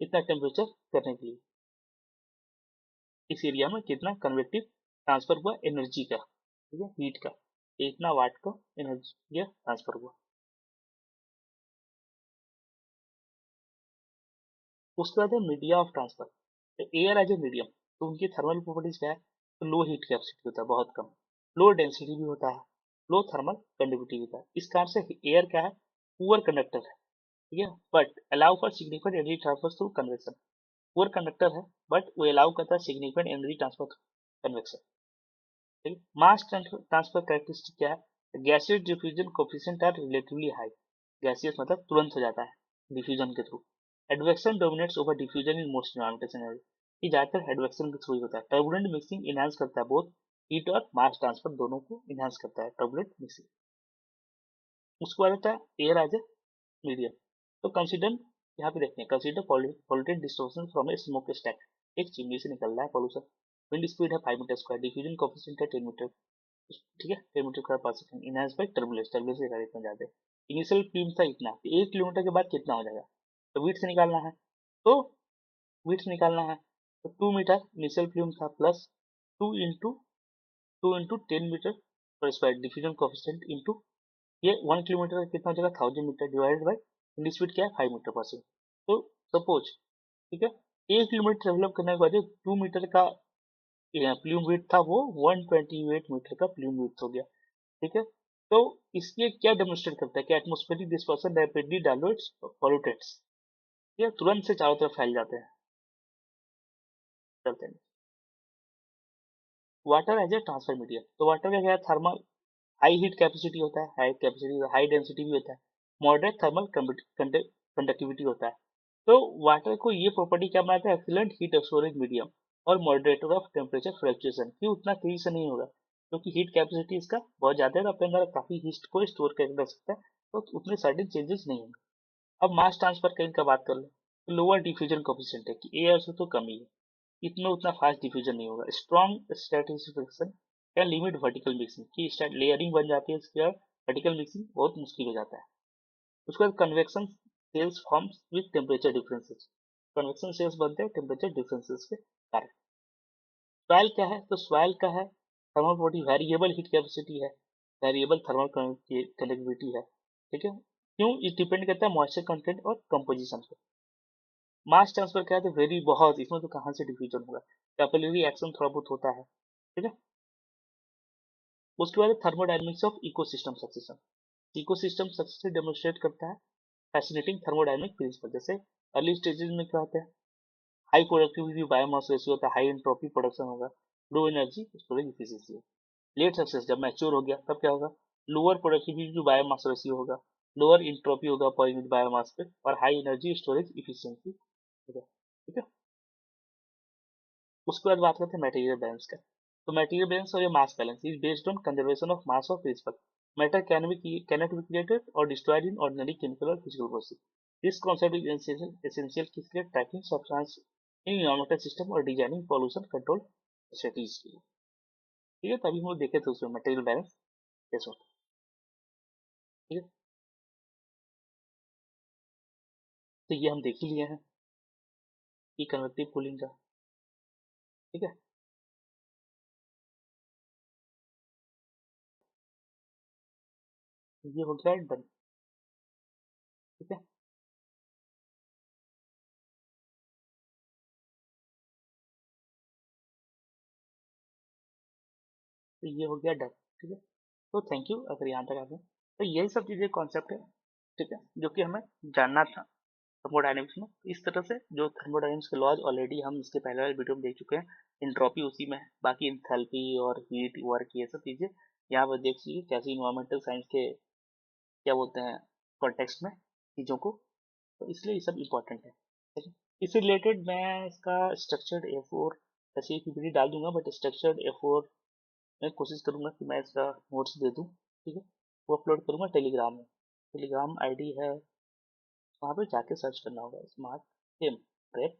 इतना टेम्परेचर करने के लिए, इस एरिया में कितना कन्वेक्टिव ट्रांसफर हुआ एनर्जी का, ठीक है, हीट का, इतना वाट का एनर्जी ट्रांसफर हुआ। उसके बाद है मीडिया ऑफ ट्रांसफर। तो एयर एज ए मीडियम, तो उनकी थर्मल प्रॉपर्टीज क्या है, तो लो हीट कैपेसिटी होता है, बहुत कम, लो डेंसिटी भी होता है, लो थर्मल कंडक्टिविटी होता है। इस कारण से एयर क्या है, पुअर कंडक्टर है, ठीक है, but allow for significant energy transfer through convection. Poor conductor है बट वो अलाउ करता है सिग्निफिकेंट एनर्जी ट्रांसफर कन्वेक्शन। ठीक है, मास ट्रांसफर कैरेक्टरिस्टिक क्या है, gaseous diffusion coefficient are relatively high, gaseous मतलब तुरंत हो जाता है डिफ्यूजन के through. Advection dominates over diffusion in most environmental scenario, ये ज्यादातर एडवेक्शन के थ्रू ही होता है। टर्बुलेंट मिक्सिंग इनहांस करता है बोथ हीट और मास ट्रांसफर दोनों को इनहांस करता है टर्बुलेंट मिक्सिंग। उसके बाद आता है एयर एज ए मीडियम। तो कंसीडर, यहाँ पे देखते हैं, consider polluted distortion from A smoke stack, एक चिमनी से निकल रहा है पॉल्यूशन। विंड स्पीड है 5 मीटर स्क्वायर, डिफ्यूजन कोएफिशिएंट है 10 मीटर, ठीक है 10 metre square per second, enhance by turbulence, turbulence के कारण इतना ज्यादा है। इनिशियल फ्लूम था इतना, तो 1 किलोमीटर के बाद कितना हो जाएगा, तो विड्थ निकालना है, तो विड्थ निकालना है, तो 2 मीटर इनिशियल फ्लूम था plus 2 into 10 metre per square diffusion coefficient into ये 1 किलोमीटर का कितना हो जाएगा 1000 metre divided by wind speed क्या है 5 मीटर पर सेकंड। तो सपोज, ठीक है, 1 किलोमीटर डेवलप करने के बाद जो 2 मीटर का प्लूम विड्थ था वो 128 मीटर का प्लूम विड्थ हो गया। ठीक है, तो इसलिए क्या डेमोन्स्ट्रेट करता है कि एटमॉस्फेरिक डिस्पर्सन रैपिडली डायल्यूट्स पॉल्यूटेंट्स, ये तुरंत से चारों तरफ फैल जाते हैं। चलते हैं water as a transfer medium. तो वाटर का क्या है, थर्मल हाई हीट कैपेसिटी होता है, हाई कैपेसिटी हाई डेंसिटी भी होता है, मॉडरेट थर्मल कंडक्टिविटी होता है। तो वाटर को ये प्रॉपर्टी क्या बनाता है, एक्सीलेंट हीट स्टोरेज मीडियम और मॉडरेटर ऑफ टेम्परेचर फ्लक्चुएशन, कि उतना तेजी से नहीं होगा क्योंकि हीट कैपेसिटी इसका बहुत ज्यादा है, तो अपने अंदर काफी हीट को स्टोर करके रख सकता है, तो उतने सडन चेंजेस नहीं होंगे। अब मास ट्रांसफर का इनका बात कर ले, तो लोअर डिफ्यूजन कोफिशिएंट है कि एयर से तो कम ही है, इतना उतना फास्ट डिफ्यूजन नहीं होगा। स्ट्रॉन्ग स्ट्रेटिफिकेशन या लिमिट वर्टिकल मिक्सिंग की लेयरिंग बन जाती है, इसके बाद वर्टिकल मिक्सिंग बहुत मुश्किल हो जाता है। उसके बाद convection cells forms with temperature differences, convection cells बनते हैं टेम्परेचर डिफरेंसेस के कारण। सॉइल क्या है, तो सॉइल का है thermal property variable heat capacity है, वेरिएबल थर्मल कंडक्टिविटी है। ठीक है, क्यों, ये डिपेंड करता है मॉइस्चर कंटेंट और कंपोजिशन पे। मास ट्रांसफर क्या है, तो वेरी बहुत, इसमें तो कहाँ से डिफ्यूजन होगा, कैपिलरी एक्शन थोड़ा बहुत होता है। ठीक है, उसके बाद thermodynamics of ecosystem succession, ecosystem success demonstrate करता है फैसिनेटिंग थर्मोडायनेमिक प्रिंसिपल। जैसे अर्ली स्टेजेस में क्या होता है, हाई प्रोडक्टिविटी बायोमास रेशियो होता है, हाई एंट्रोपी प्रोडक्शन होगा, low energy storage efficiency. Late success जब मैच्योर हो गया तब क्या होगा, लोअर प्रोडक्टिविटी बायोमास रेशियो होगा, लोअर इंट्रोपी होगा पर यूनिट बायोमास पे, और हाई एनर्जी स्टोरेज इफिशियंसी होगा। ठीक है, उसके बाद बात करते हैं मटेरियल बैलेंस का। तो मटेरियल बैलेंस और ये mass balance is based on conservation of mass of principle, matter cannot be created और डिस्ट्रॉयड इन ऑर्डिनरी केमिकल और physical process. This concept is essential किसके लिए, tracking substance in environmental system और designing pollution control strategies के लिए। ठीक है, तभी हम लोग देखे थे उसमें मटेरियल बैलेंस कैसे होता है। ठीक है, तो ये हम देख ही लिए हैं कि कन्वेक्टिव कूलिंग का। ठीक है, ये हो गया डन। ठीक है, तो ये हो गया डन। ठीक है, तो थैंक यू अगर यहाँ तक आपने, तो यही सब चीजें कॉन्सेप्ट है। ठीक है, जो कि हमें जानना था थर्मोडायनेमिक्स में। इस तरह से जो थर्मोडायनेमिक्स के लॉज ऑलरेडी हम इसके पहले वाले वीडियो में देख चुके हैं, इंट्रोपी उसी में है, बाकी इंथैल्पी और हीट वर्क ये सब चीजें यहाँ पर देख लीजिए कैसे इन्वायरमेंटल साइंस के क्या बोलते हैं कॉन्टेक्स्ट में चीजों को, तो इसलिए ये सब इम्पोर्टेंट है। ठीक है, इससे रिलेटेड मैं इसका स्ट्रक्चर्ड A4 ऐसे ही पीपीटी डाल दूंगा, बट स्ट्रक्चर्ड A4 मैं कोशिश करूंगा कि मैं इसका नोट्स दे दूं। ठीक है, वो अपलोड करूंगा टेलीग्राम में, टेलीग्राम आईडी है, वहाँ पे जाके सर्च करना होगा स्मार्ट गेम प्रेप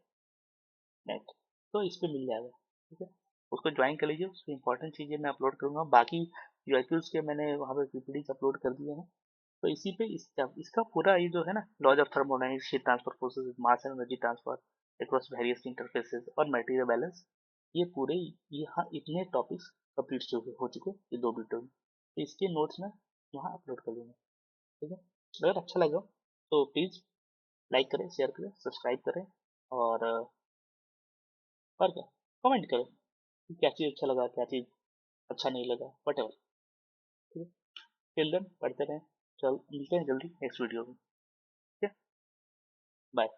नेट, तो इस पे मिल जाएगा। ठीक है, उसको ज्वाइन कर लीजिए, उसकी इंपॉर्टेंट चीज़ें मैं अपलोड करूंगा, बाकी यूआईक्यूज के मैंने वहाँ पे पीपीडीज अपलोड कर दिए हैं। तो इसी पे इसका पूरा ये जो है ना laws of thermodynamics, heat transfer process, mass and energy transfer across various interfaces और मटेरियल बैलेंस, ये पूरे यहाँ इतने टॉपिक्स कंप्लीट हो चुके ये 2 वीडियो में, तो इसके नोट्स में वहाँ अपलोड कर दूंगा। ठीक है, अगर अच्छा लगा तो प्लीज़ लाइक करें, शेयर करें, सब्सक्राइब करें, और और क्या, कमेंट करें कि क्या चीज़ अच्छा लगा, क्या चीज़ अच्छा नहीं लगा, वट एवर। ठीक है, टिल देन पढ़ते रहें, चल मिलते हैं जल्दी नेक्स्ट वीडियो में। ठीक है, बाय।